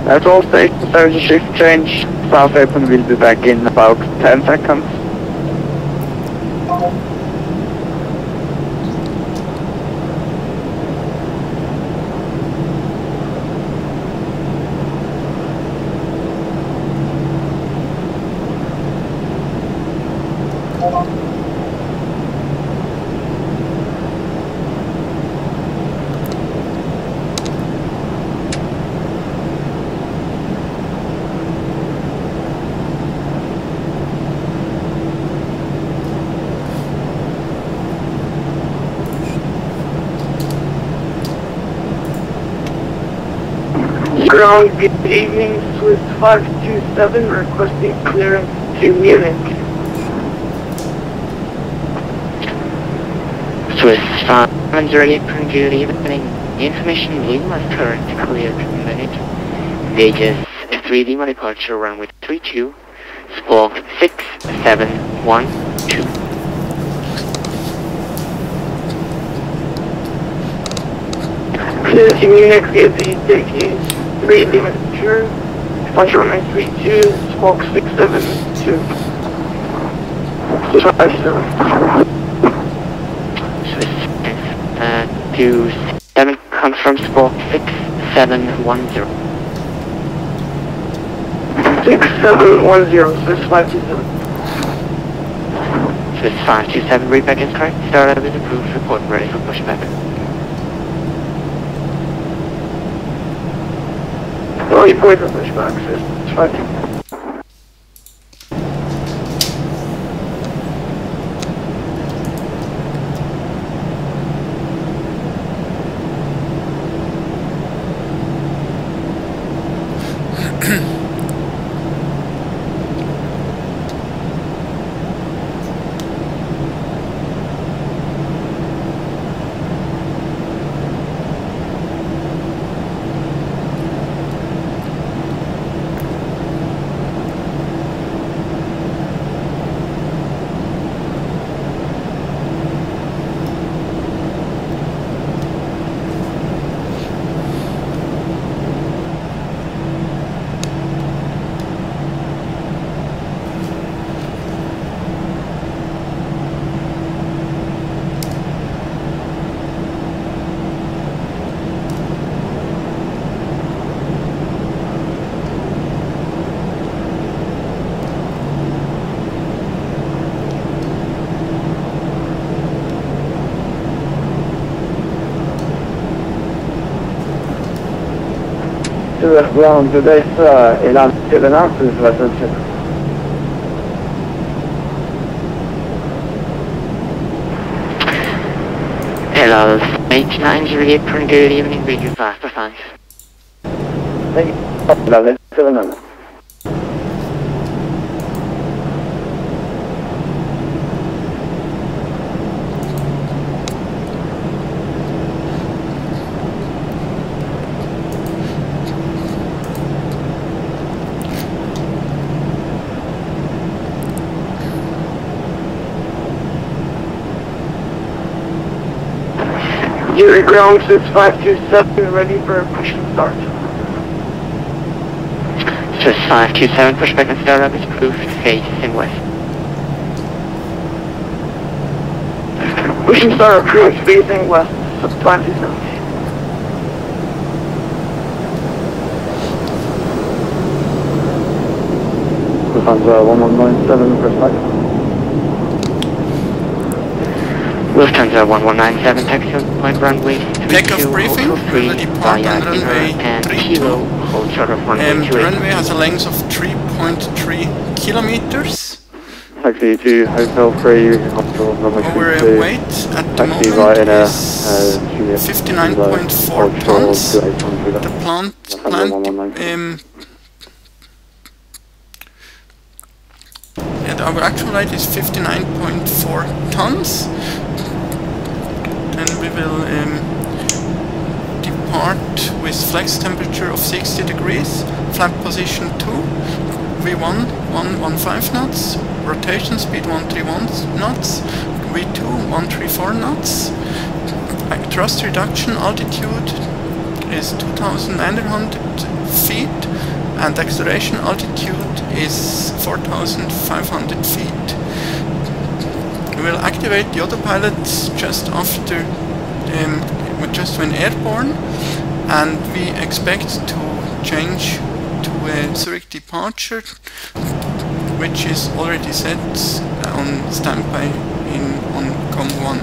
At all stations there is a shift change. South Apron will be back in about 10 seconds. Ground, good evening, Swiss 527, requesting clearance to Munich. Swiss 508, good evening. Information ULMES current cleared to Munich. Engages 3D departure runway 32, squawk 6712. Clear to Munich, VEBIT, 3D departure, departure runway 32, squawk 672. 27 comes from squawk 6710. 6710, Swiss 527. Swiss 527, readback is correct. Startup is approved, report ready for pushback. Well, you point for pushback, Swiss 527. Ground dessa elan till en anslutning. LSZH Juliet, good evening, radio 545. Thank you. LSZH. Zurich ground is 527, ready for push and start. Just 527, push back and start up is approved, facing west. Push and start approved, facing west, 2017. Lufthansa 1197, first flight. Lufthansa 1197, taxi on point runway 32, Takeoff briefing, we 3 will depart via on runway and 32. Kilo, hold short of runway The 28. runway has a length of 3.3 kilometers. Taxi to Hotel 3, hospital number 32. Our weight at the Taxi moment via is 59.4 tons. The our actual weight is 59.4 tons. Then we will depart with flex temperature of 60 degrees, flap position 2, V1 115 knots, rotation speed 131 knots, V2 134 knots. Thrust reduction altitude is 2,900 feet and acceleration altitude is 4,500 feet. We will activate the autopilot just after, just when airborne, and we expect to change to a Zurich departure, which is already set on standby on COM1.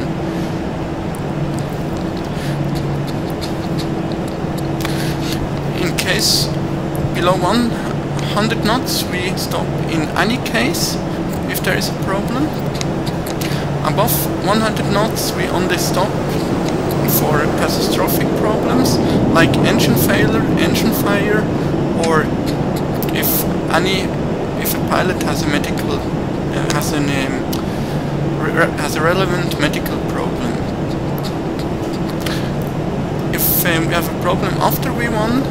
In case below 100 knots we stop in any case if there is a problem. Above 100 knots we only stop for catastrophic problems like engine failure, engine fire, or if a pilot has a medical has a relevant medical problem. If we have a problem after V1,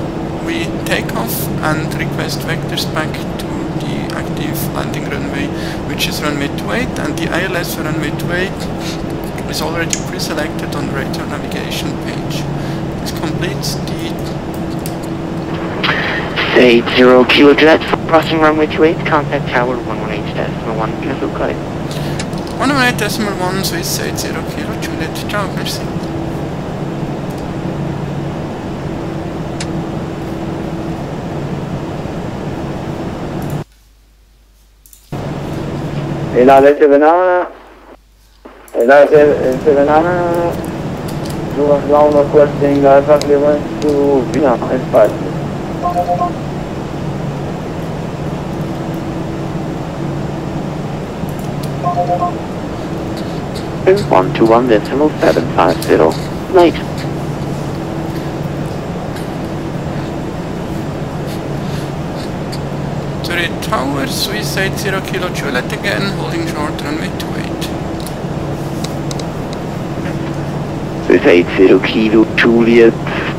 we take off and request vectors back to the active landing runway, which is runway 28, and the ILS for runway 28 is already pre-selected on the radar navigation page. This completes the 80 Kilo Jet, crossing runway 28, contact tower 118.1, cancel cut. 118.1 Swiss 80 Kilo Juliet. Ciao, merci. LSZH, you are now requesting exactly went to Vienna and 5. 121.750, night. Zurich Tower, Swiss 80 Kilo Juliet again, holding short runway 28. Swiss 80 Kilo Juliet,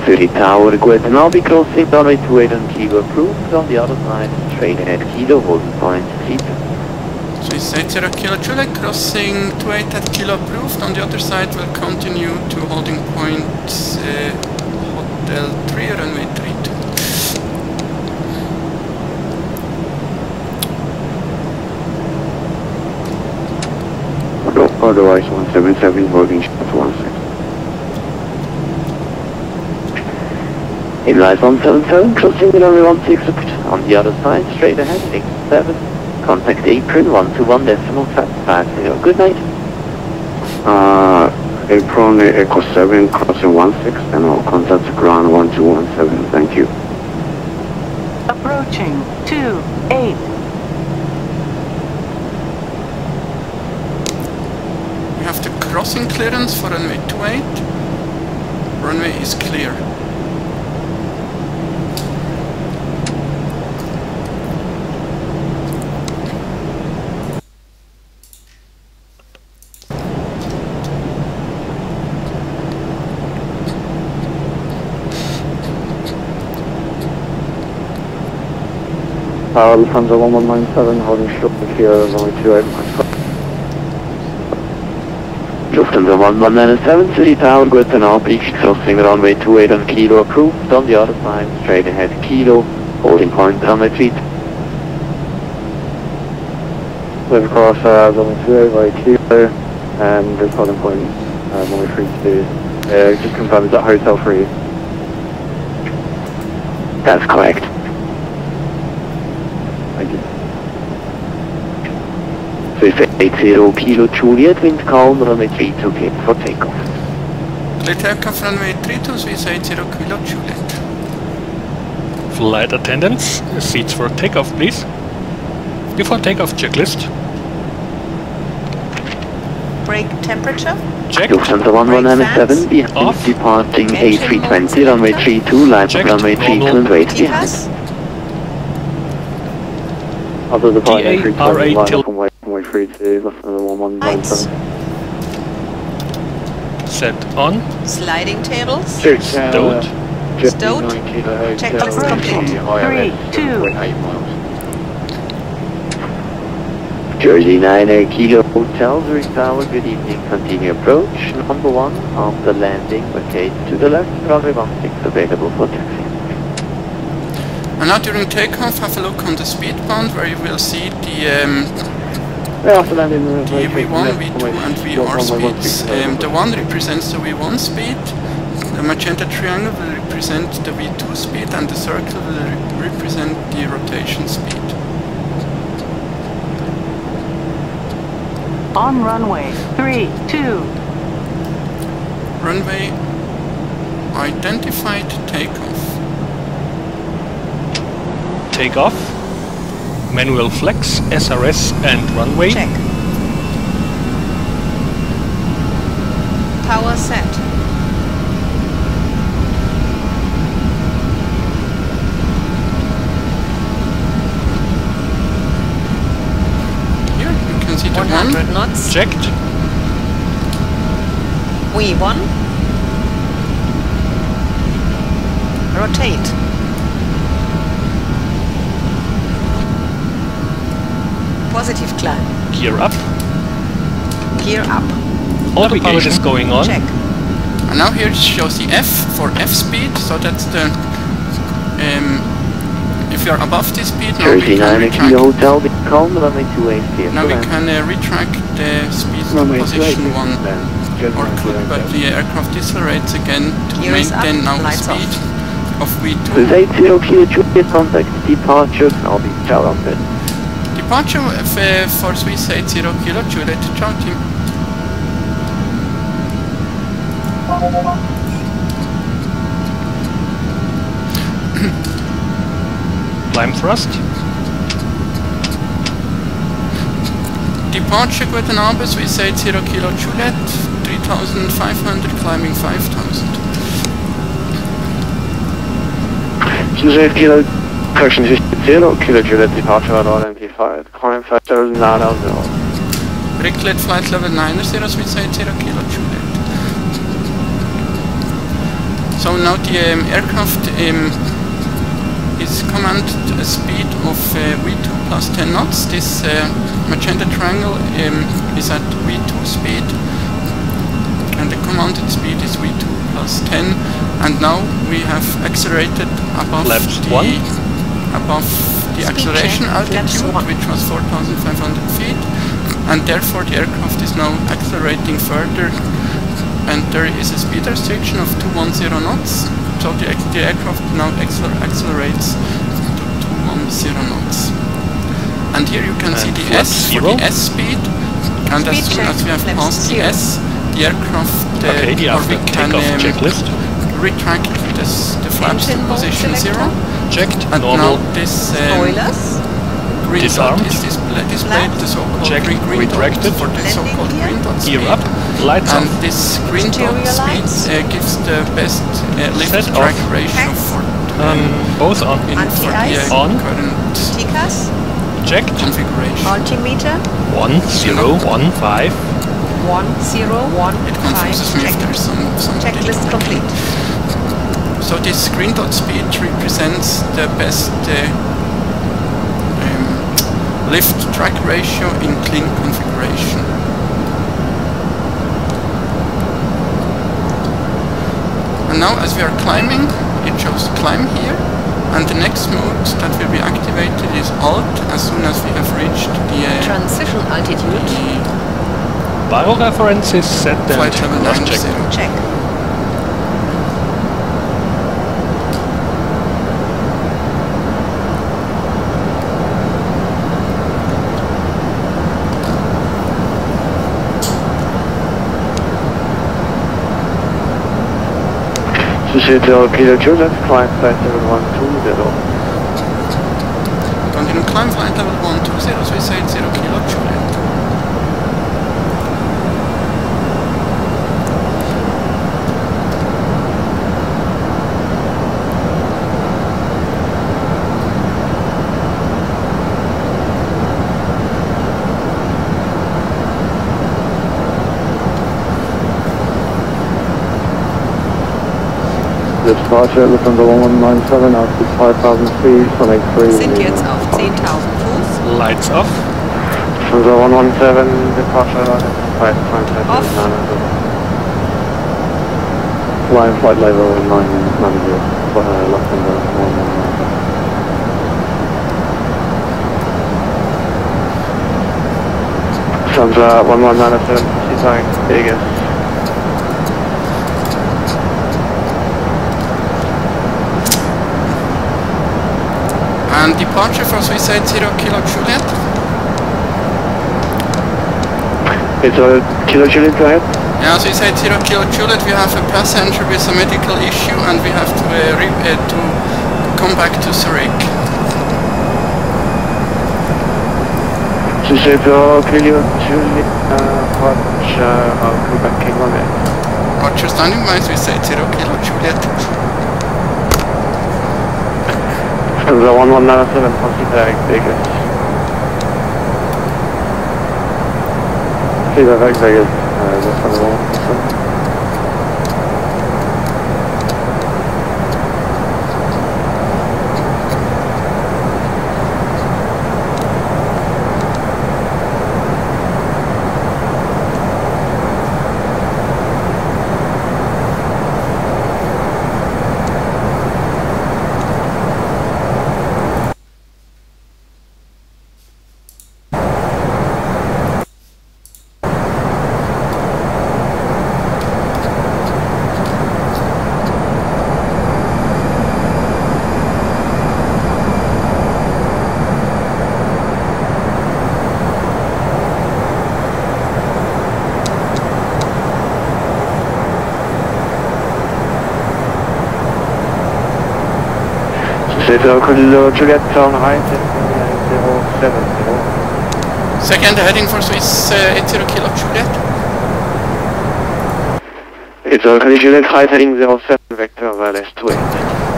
Zurich Tower, guten Abend, crossing runway 28 and Kilo approved, on the other side, straight ahead Kilo, holding point, seat. Swiss 80 Kilo Juliet, crossing 28 at Kilo approved, on the other side will continue to holding point Hotel 3, runway 32. Otherwise 177 holding short 16. Inline 177 crossing runway 16 on the other side, straight ahead 87. Contact apron 121.750. Good night. Apron Echo 7 crossing 16 and I'll contact ground 1217. Thank you. Approaching 28. We have the crossing clearance for runway 28. Runway is clear. Lufthansa 1197 holding short here, runway 28. Lufthansa 1197, City Tower, guten Abend, crossing runway 28 on Kilo, approved, on the other side, straight ahead, Kilo, holding point on my feet. We've crossed runway 28 by Kilo, and this holding point, runway 32. Just confirm, is that hotel for you? That's correct. Thank you. Swiss 80 Kilo Juliet, wind calm, runway 32, clear for takeoff. Clear takeoff runway 32, Swiss 80 Kilo Juliet. Flight attendants, seats for takeoff, please. Before takeoff, checklist. Brake temperature. Check. Lufthansa 1197, behind departing A320, runway 32, line up runway 32 and wait behind. TPAS. Other departing A320, TRA line till up runway 32, Lufthansa 1197. set on. Sliding tables. Stowed. Stowed. Checklist complete. 3, 2. Jersey 9 Kilo Hotel, Zurich Tower, good evening, continue approach. Number 1, after landing, vacate to the left, runway 16 available for taxi. And now during takeoff, have a look on the speed band where you will see the After landing, V1, V2 and VR speeds. The 1 represents the V1 speed, the magenta triangle will represent the V2 speed, and the circle will represent the rotation speed. On runway 32. Runway identified, takeoff. Takeoff. Manual flex, SRS and runway. Check. Power set. Here you can see the 100 1. knots. Checked. V1. Rotate. Positive climb. Gear up. Gear up. Autopilot is going on. Check. And now here it shows the F for F speed, so that's the if you are above this speed, now we Jersey can 9 Kilo retract. Hotel, bit calm, runway 28 clear. Now we can retract the speed to position 1, or could, but the aircraft decelerates again to Gear is up, maintain now the lights speed of V2. Swiss 80 Kilo Juliet, contact departure, I'll be ciao rounded. Departure for Swiss 80 Kilo Juliet. Ciao team. Climb thrust. Departure guten Abend, Swiss 80 Kilo Juliet, 3500, climbing 5000. Swiss 80 Kilo, correction, 0 Kilo Juliet, departure at RMP5, climb 5000, not out zero. Bricklet flight level 90, Swiss 80 Kilo Juliet. So now the aircraft is commanded a speed of V2 plus 10 knots. This magenta triangle is at V2 speed, and the commanded speed is V2 plus 10. And now we have accelerated above the acceleration altitude, which was 4,500 feet, and therefore the aircraft is now accelerating further, and there is a speed restriction of 210 knots. So the aircraft now accelerates to 210 knots. And here you can see the S for the S speed, and as soon as we have passed the S, the aircraft or we can retract the flaps to position 0. Checked. And normal. now this Spoilers. green Disarmed. dot is displayed, the so-called Checked. green Retracted. dot for the so-called green dot speed. Gear up. Lights And off. this green dot Exterior speed lights. gives the best lift Set drag off. ratio for Both on. for Anti-ice. the On. current TCAS. Checked. configuration. Altimeter. 1015. 1015. It confuses me if Check. there's some Checklist complete. So this green dot speed represents the best lift drag ratio in clean configuration. now as we are climbing, it shows climb here, and the next mode that will be activated is Alt as soon as we have reached the Transition altitude. Biro reference is set and flight level 90. Check. Suicide 0 Kilo Juliet, climb flight level 120. Continue climb flight level 120, suicide 0 Kilo Juliet. Departure from the 1197 out to 5,000 feet, Sonic 3. Sind jetzt auf 10.000 Fuß. lights off. From the 117 departure at 5,000 Off. Line flight level 990, Luxembourg 119. From the 1197, Seaside, Vegas. And departure for suicide 0 Kilo Juliet. It's a Kilo Juliet, go ahead. Yeah, suicide 0 Kilo Juliet, we have a passenger with a medical issue and we have to come back to Zurich. Suicide 0 Kilo Juliet, watch, I'll come back in 1 minute. Roger, standing by, suicide 0 Kilo Juliet. From the 1197, Seaside, Vegas. Seaside, Vegas, just on the 117. Juliet, turn right, 070. Second heading for Swiss 80 Kilo Juliet. It's already Juliet, right heading 07, vector LS28.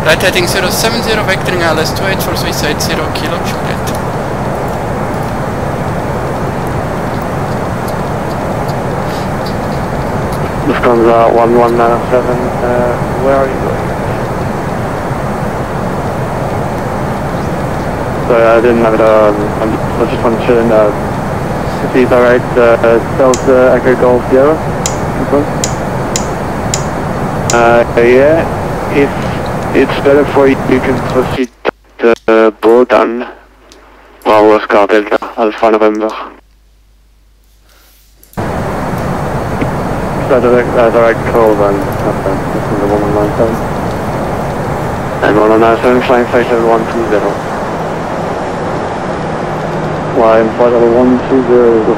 Right heading 070, vectoring LS28 for Swiss 80 Kilo Juliet. Lufthansa 1197, where are you going? Sorry, I didn't have it, I just want to chill in, see direct, Delta Echo Golf Sierra, confirm? Yeah, if it's better for you, you can proceed to Bodan, Bravo Oscar Delta, Alpha November. So direct call then, this is the 1197. And 1197, flying flight level 120. Flying flight level 120, go to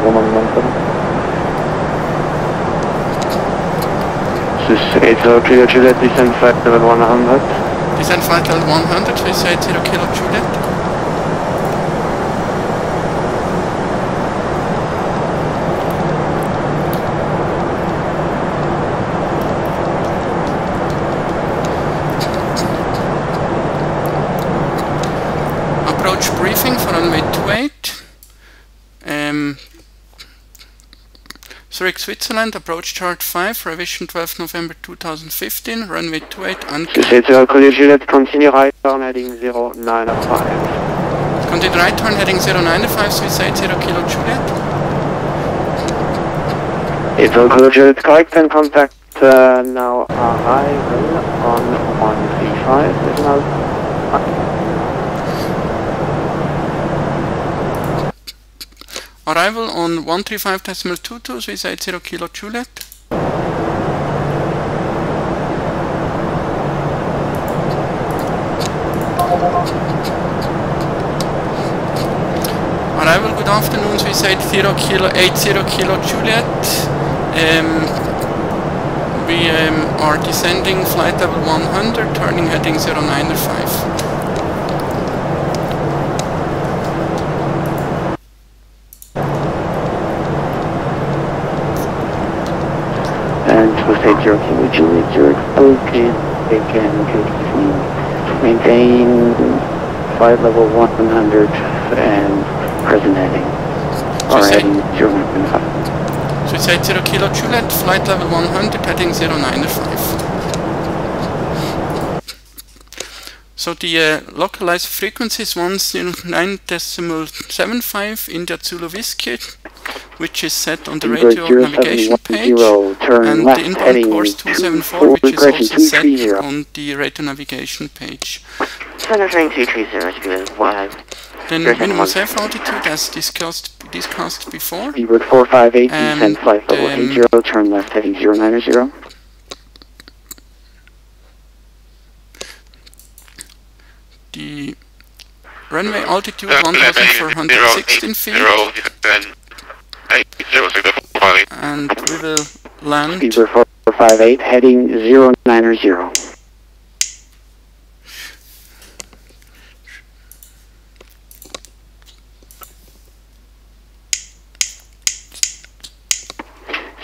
1197. This is 80 Kilo Juliet, descend flight level 100. Descend flight level 100, Swiss 80 Kilo Juliet. Approach briefing for runway 28. Zurich, Switzerland, approach chart 5, revision 12 November 2015, runway 28 unclear. This is Kilo Juliet, continue right turn heading 095. Continue right turn heading 095, Swiss 80 Kilo Juliet. It's Kilo Juliet, correct and contact now arrival on 135. There's now Arrival on 135.22, so it's 80 kilo Juliet. Arrival, good afternoon, so it's 80 kilo Juliet. We are descending flight level 100, turning heading 095. And to say 0 kilo Juliet, Zurich, okay, they can maintain flight level 100 and present heading. So Or heading 095. So it's 80 kilo Juliet, flight level 100, heading 095. So the localized frequency is 109.75 India Zulu Whiskey, which is set on the radio navigation page, and the inbound course 274, which is also set on the radio navigation page. Then minimum safe altitude as discussed before. Speedbird 458, descend flight level 80, turn left heading 090. The runway altitude 1,416 feet. And we will land. Speedbird 458, heading 090.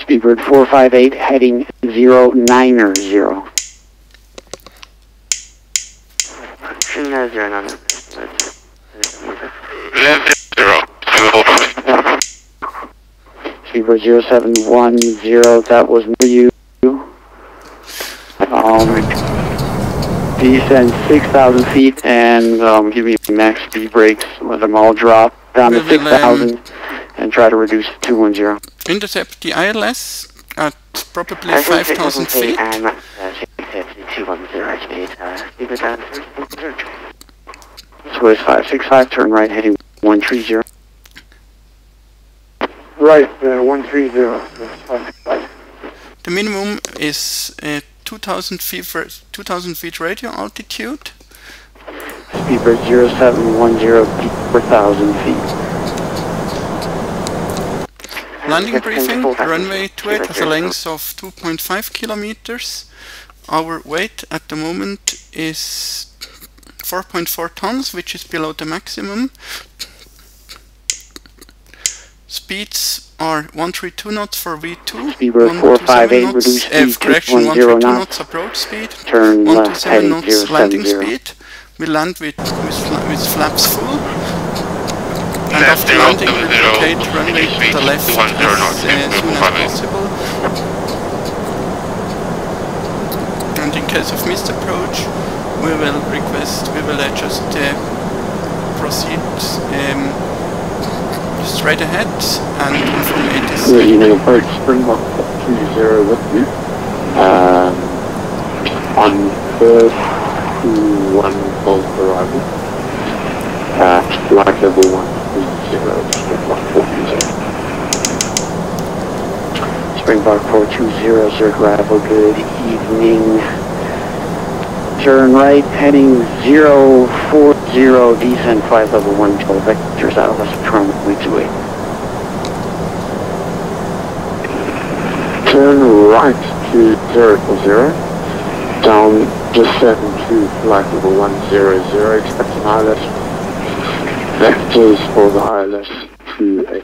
Speedbird 458, heading 090. Speedbird 0710, that was you. Descend 6,000 feet and give me max speed brakes. Let them all drop down to 6,000 and try to reduce to 210. Intercept the ILS at probably 5,000 feet. Swiss 565, turn right heading 130. right, 130. That's 565. The minimum is 2,000 feet radio altitude. Speedbird 0710, 4,000 feet. Landing briefing, runway 28 has a length of 2.5 kilometers. Our weight at the moment is 4.4 tons, which is below the maximum. Speeds are 132 knots for V2, Speedbird 458, reduce speed to 132 knots approach speed, turn left 127 heading knots landing 070. speed. We land with flaps full, and after landing we rotate runway to the left as soon as possible. And in case of missed approach, we will just proceed straight ahead and inform ATC. You may approach Springbok 20 with me. On first to 1 volt arrival. Flight level 130, Springbok 420. Springbok 420, Zurich arrival, good evening. Turn right, heading 040, descend flight level 112, vectors out, west of Toronto, weeks away. Turn right to 040, down descend to flight level 100, expecting ILS. Vectors for the ILS to 8.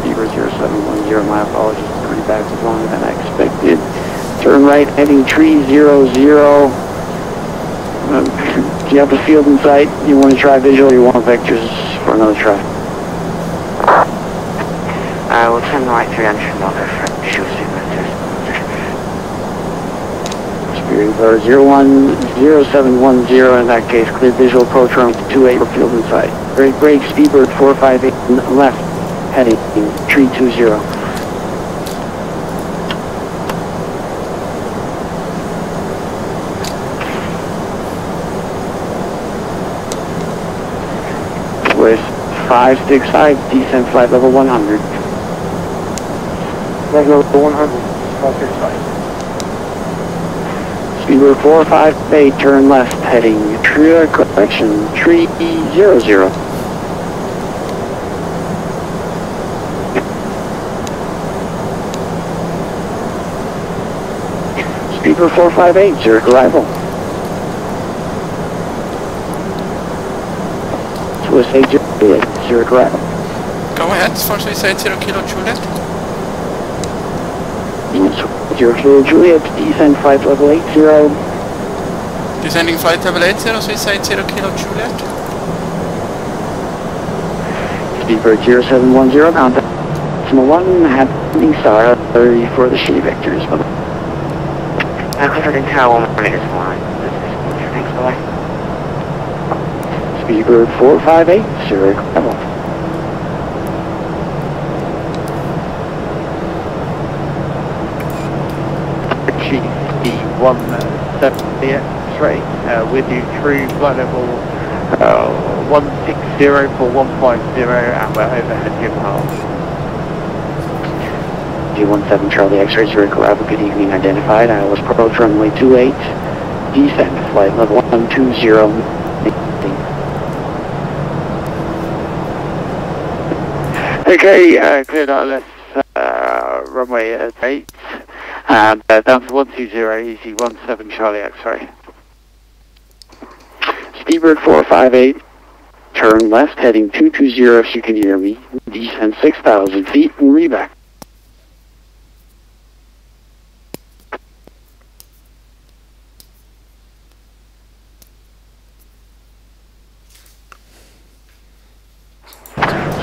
Speedbird 0710, my apologies, pretty back as longer than I expected. Turn right, heading 300. Do you have the field in sight? You want to try visual or you want vectors for another try? We'll turn right 300 knots for shoot signatures. Speedbird 0710, in that case, clear visual approach around 28 for field in sight. Great break, Speedbird 458 left, heading 320. Swiss 565, descend flight level 100. Flight level 100, 565. Speedbird 458, turn left, heading correction 300. Speedbird 458, Zurich arrival. Swiss 80, Zurich arrival. Go ahead for Swiss 80 Kilo Juliet. 0 Kilo Juliet, descend flight level 80. Descending flight level 80, Swiss 80 Kilo Juliet. Speedbird 0710, contact 1, happening star, for the shitty vectors. Clifford and Tower 1 minutes line. Thanks, bye. Speedbird 458, Zurich arrival. GD-170 X-ray, with you through flight level 160 for 150, and we're overhead Jim Hall. G17 Charlie X-ray, Zurich arrival, good evening, identified. ILS approach runway 28, descend flight level 120. Okay, cleared ILS runway 8. And down to 120, easy 17 Charlie X-ray. Speedbird 458, turn left, heading 220 if you can hear me. Descend 6,000 feet and reback.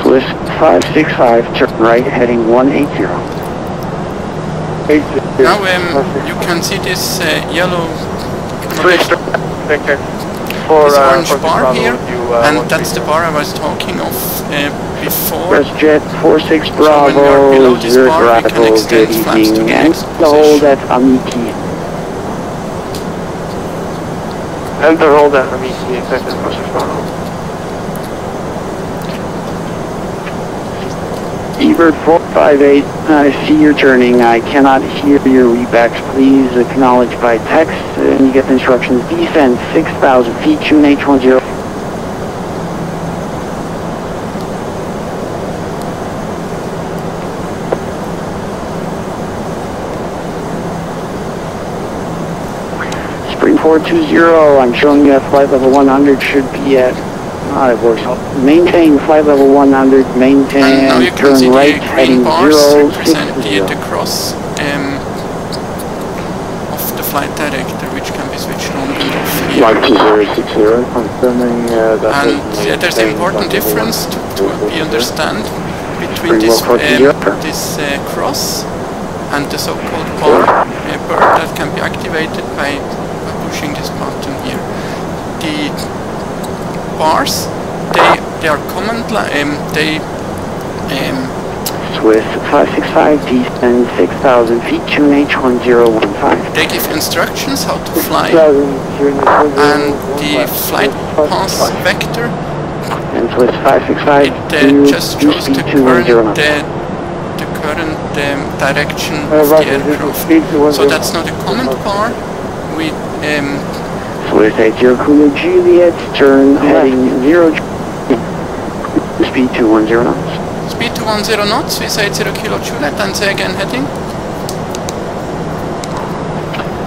Swiss 565, turn right, heading 180. Now you can see this yellow this orange bar here, and that's the bar I was talking of before. Jet 46 Bravo, so when we are below this Zurich bar, we can arrival, extend good flaps to the evening, and next hold position. at Amiki. Enter hold at Amiki, expected position. Speedbird 458, I see you're turning. I cannot hear your rebacks. Please acknowledge by text and you get the instructions. Descend 6,000 feet, tune H10. Spring 420, I'm showing you at flight level 100 should be at... it works. Maintain flight level 100, maintain, And now you can see turn right, the heading green bars 060. represent the cross of the flight director, which can be switched on and off here. Flight 2060, confirming that. And there's an important difference to be understand between this, cross and the so-called bar, bird that can be activated by pushing this button here. The bars, they are command line, Swiss 565, descend 6,000 feet, tune H1015. they give instructions how to fly, and the flight path vector, And Swiss 565, it just shows the current direction of the aircraft. So that's not a command bar. We Swiss 80 Kilo Juliet, turn heading 0, speed 210 knots. speed 210 knots, Swiss 80 Kilo Juliet, and say again heading.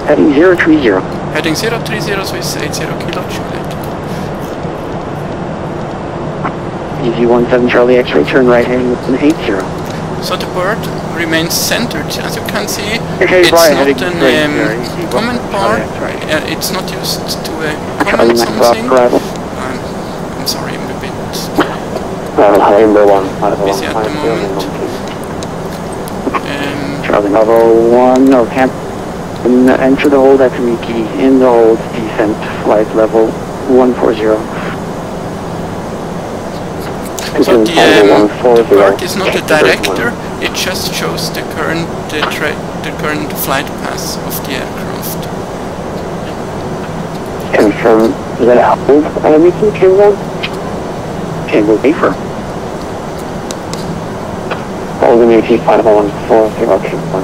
Heading 030. Heading 030, Swiss 80 Kilo Juliet. Easy 17 Charlie X-ray, turn right heading 180. So the bird remains centered, as you can see. Okay, It's right, not heading straight here, a command bar, it's not used to Charlie command Max something. arrival. I'm sorry, I'm a bit busy at the moment. Charlie Bravo 1, no, can't enter the hold at Kamiki, in the hold, descent, flight level 140. So the bird is not a director, it just shows the current flight path of the aircraft. Confirm that hold at Kamiki, Q1. Camber wafer. Holding UT 514, direction 1.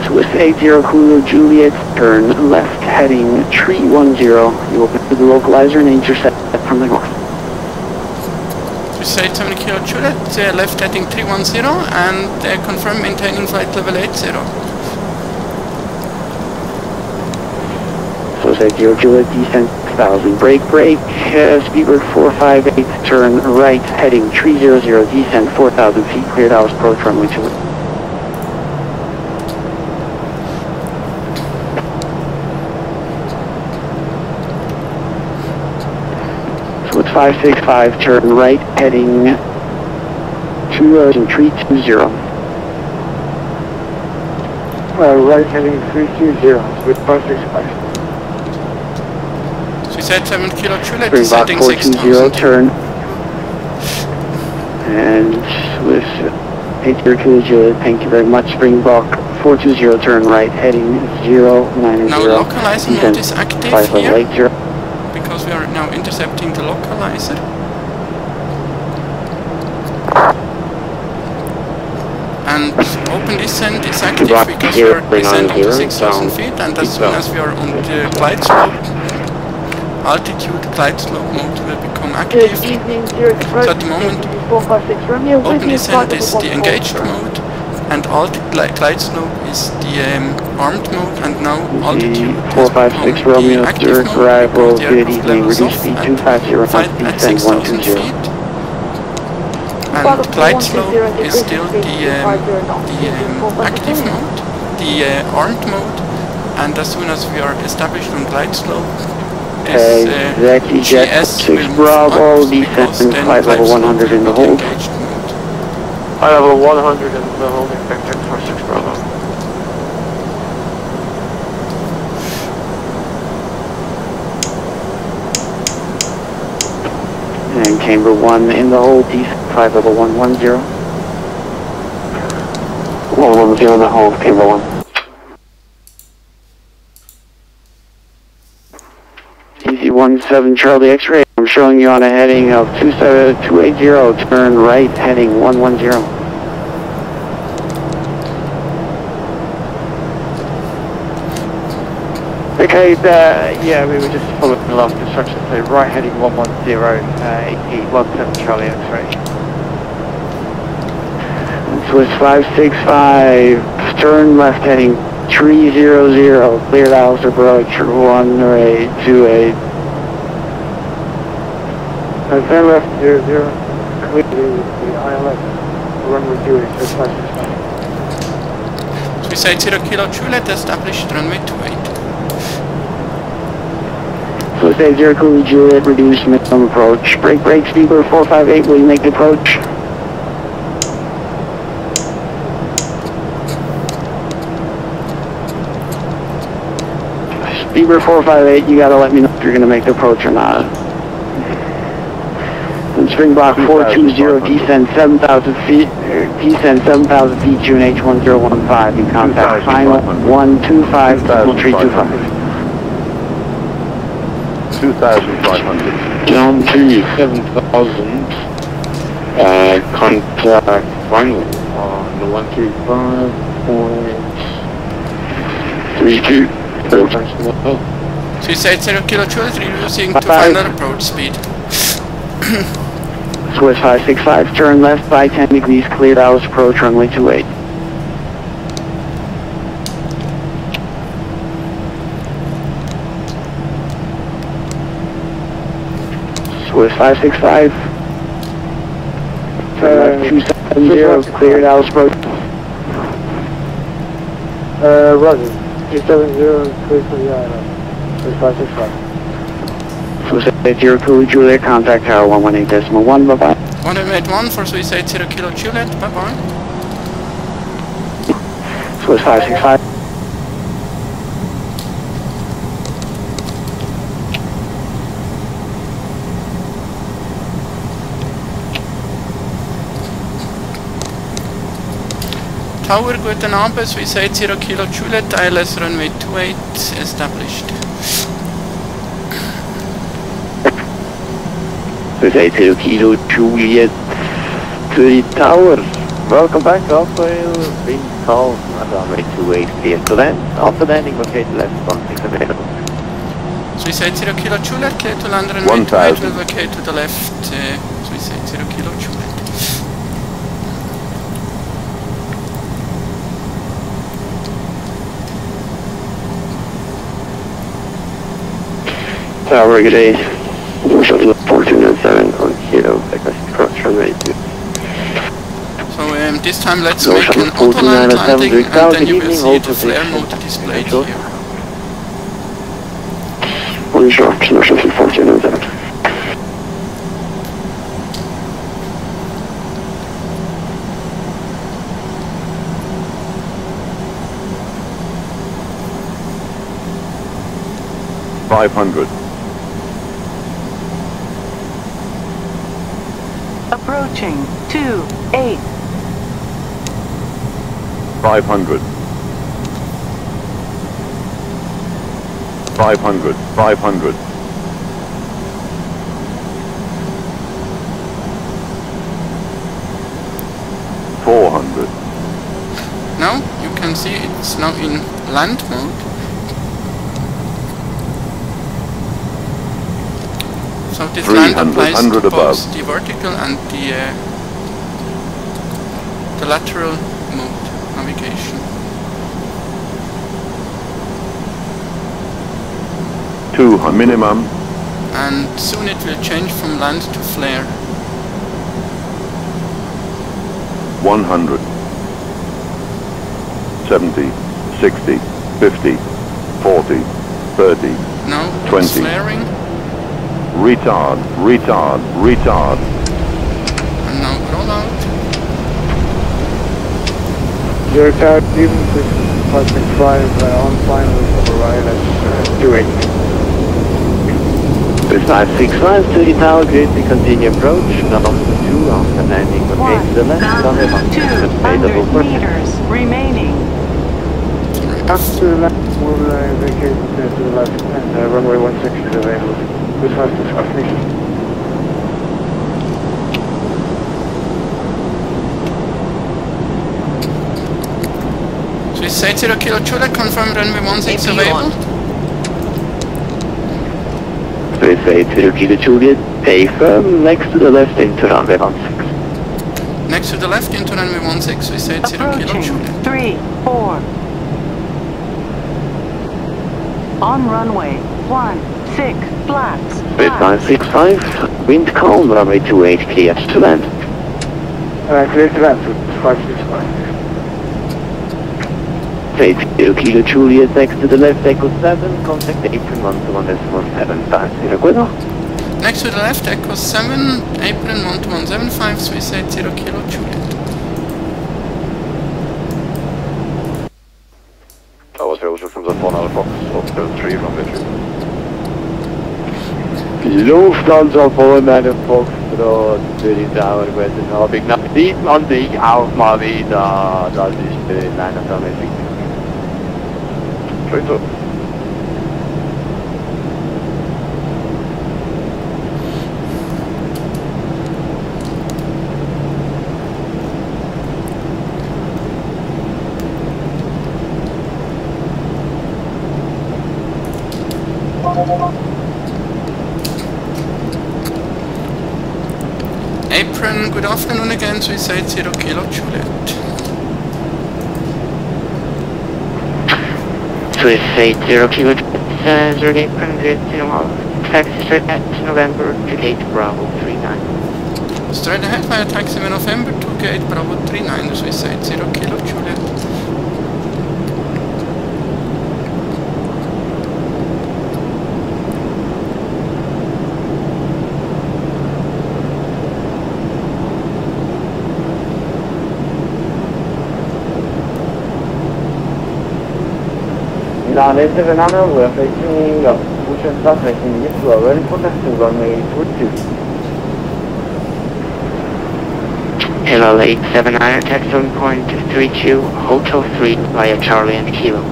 Swiss 80 Kilo Juliet, turn left heading 310. You open to the localizer and intercept from the north. Swiss 80 Kilo Juliet, left heading 310 and confirm maintaining flight level 80. Swiss 80 Juliet, descent 6000, brake, speedbird 458, turn right heading 300, descent 4000 feet, cleared hours, approach runway 28. So it's 565, turn right heading 320. Right heading 320 with 565. So you said 7 Kilo Juliet, Bring back descending 420, 6000. turn. And with 80 Kilo Juliet, thank you very much. Bring back 420, turn right, heading 090. Now localizer mode is active here, 80. because we are now intercepting the localizer. And open descent is active because we are descending to 6000 feet, and as soon as we are on the glide slope, altitude glide slope mode will become active. So at the moment, open descent is the engaged mode, and glide slope is the armed mode, and now altitude has become the active mode because the aircraft levels off and flight at 6000 feet. And glide slope is still the active mode, the armed mode, and as soon as we are established on glide slope, this GS will move up because then glide slope will be the engaged mode. High level 100 in the holding vector for 6 Bravo. And camber 1 in the hold, D5 level 110. 110 in the hold, camber 1. Easy 17 Charlie X-ray, I'm showing you on a heading of 280, turn right, heading 110. Okay, yeah, we were just following the last instruction, so right heading 110, 1817 Charlie X-ray. Swiss 565, turn left heading 300, cleared hours approach, runway 28. Turn left 00, clear the ILS, runway 28, Swiss 565. Swiss 80 Kilo Juliet, established runway 28. Swiss 80 Kilo Juliet, reduce minimum approach. Brake, speedbird 458, will you make the approach? Speedbird 458, you gotta let me know if you're gonna make the approach or not. And spring block 420, descend 7,000 feet, June H1015, in contact final 125, 325. 2,500. Down to 7,000. Contact final on the 135.32. So you said 0 Kilo Juliet, reducing to final approach speed. Swiss 565, turn left by 10 degrees, cleared hours, approach runway 28. Swiss 565, turn left 270, cleared hours, approach. Roger, 270, cleared for the island. Swiss 565. Swiss 80 Kilo Juliet, contact tower 118.1, bye-bye. 181 for Swiss 80 Kilo Juliet, bye-bye. Swiss 565. Tower, guten Abend, Swiss 80 Kilo Juliet, ILS runway 28 established. This is 0 Kilo Juliet to the tower. Welcome back, Rafael. Wind calm and runway 28 clear to land. After landing, locate left 16 available. So we say 0 Kilo Juliet, clear to land runway 28, will locate to the left, so we say 0 Kilo Juliet. Tower, good day. Shuttle 1407 on Kilo, cross runway 2. So this time let's make an auto-land landing and then you will see the flare mode displayed here. One short, no shuttle 1407. Approaching 28. 500. 500. 500. 400. Now you can see it's now in land mode. So this land applies to both the vertical and the lateral mode navigation. 200 minimum. And soon it will change from land to flare. 100. 70. 60. 50. 40. 30. Now 20. it's flaring. Retard, retard, retard. And now roll out. Zurich Tower, even 565 on final override at 28. With 565 to the tower grid, we continue approach. Number 2 after landing, locate to the left, runway 200 meters remaining. After the left, we'll vacate to the left, and runway 16 is available. With 565, thank you. So we say 0 Kilo Juliet, confirm runway 16 available. We say 0 Kilo Juliet, stay firm, next to the left into runway 16. Next to the left into runway 16, we say 0 Kilo Juliet. 3, 4. On runway 16, flats. With 565, wind calm, runway 28 clear to land. Clear to land, 565. 0 Kilo Juliet, next to the left, Echo 7, contact apron 121.750, good enough. Next to the left, Echo 7, apron 12175, so we say 0 Kilo Juliet. That was Joseph from the 4 box, Hotel 3 from Victory. Lufthansa Vollmänner Foxtrot für die Tower, guten Abend. Nach sieht man sich auch mal wieder. Das ist leider so ein bisschen. Schön so. Apron, good afternoon again, so we say 0 Kilo Juliet. So we say 0 Kilo Juliet, Zurich apron, grid, taxi straight at November, to gate Bravo 39. Straight ahead via taxi in November to gate Bravo 39, so we say 0 Kilo Juliet. LSZH, we're facing Ocean South, facing east, we are ready for taxi, runway 42. Hello, 879, taxiing point 32, Hotel 3 via Charlie and Kilo.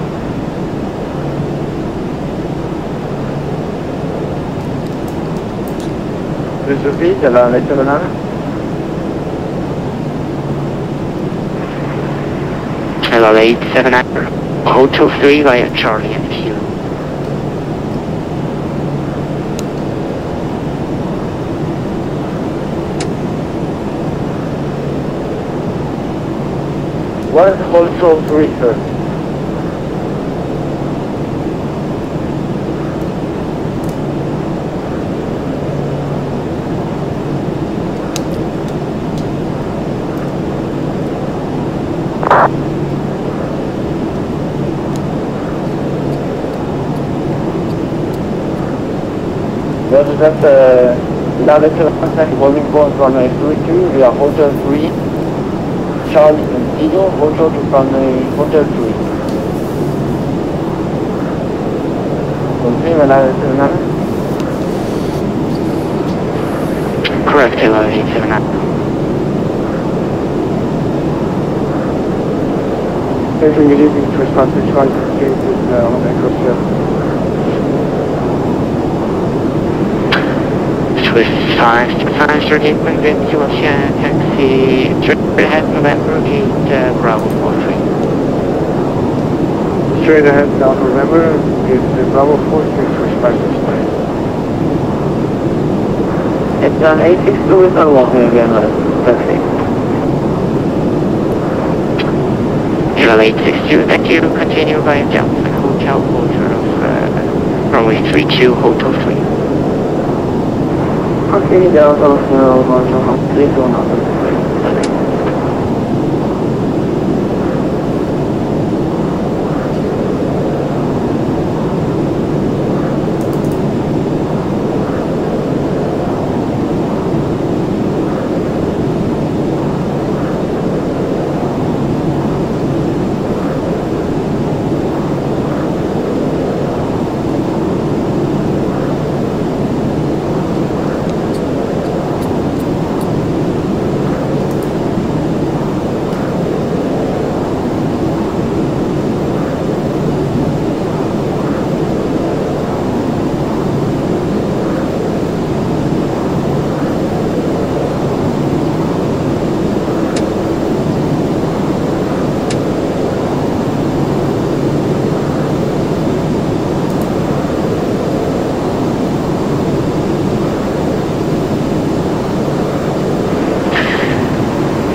Please repeat, LSZH. LSZH, Hotel 3 via Charlie and Q. What is Hotel 3, sir? What is that? LSZH holding point runway 32 via Hotel 3, Charlie and Eagle, Hotel to runway Hotel 3. Confirm LSZH? Correct, LSZH. Facing using to respond to Charlie and Eagle on the cross. Twist 538 wind ventilation, taxi, straight ahead November 8, Bravo 43. Straight ahead down November is Bravo 46 for Spicer Space. It's on 862 is not walking again, taxi. LSZH, thank you, continue via Delta Hotel, closure of runway 32, Hotel 3. Okay, Delta Hotel 3, so not.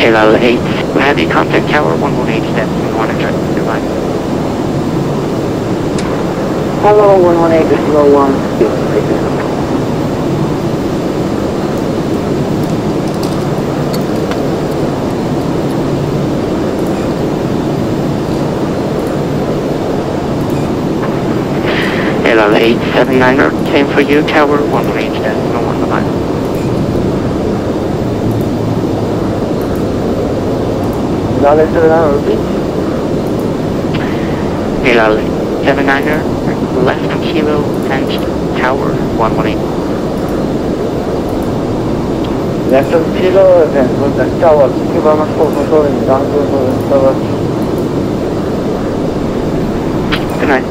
LSZH, heavy contact tower 118, that's monitor device. Hello, 118, this is 01. LSZH 79er, same for you, tower 118, that's no one device. LSZH, repeat. LSZH, left kilo, and tower 118. Left kilo, and with the tower, thank you very much for controlling down to the tower. Good night.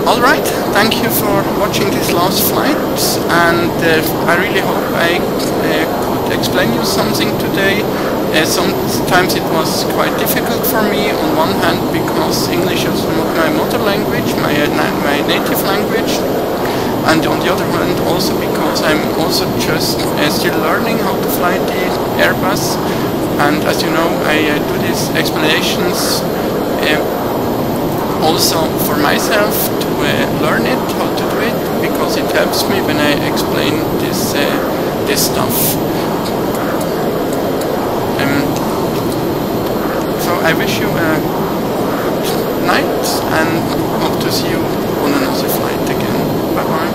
Alright, thank you for watching this last flight, and I really hope I could explain you something today. Sometimes it was quite difficult for me, on one hand because English is not my mother language, my native language, and on the other hand also because I'm also just still learning how to fly the Airbus, and as you know I do these explanations also for myself to learn it, how to do it, because it helps me when I explain this stuff. I wish you a night and hope to see you on another flight again. Bye bye.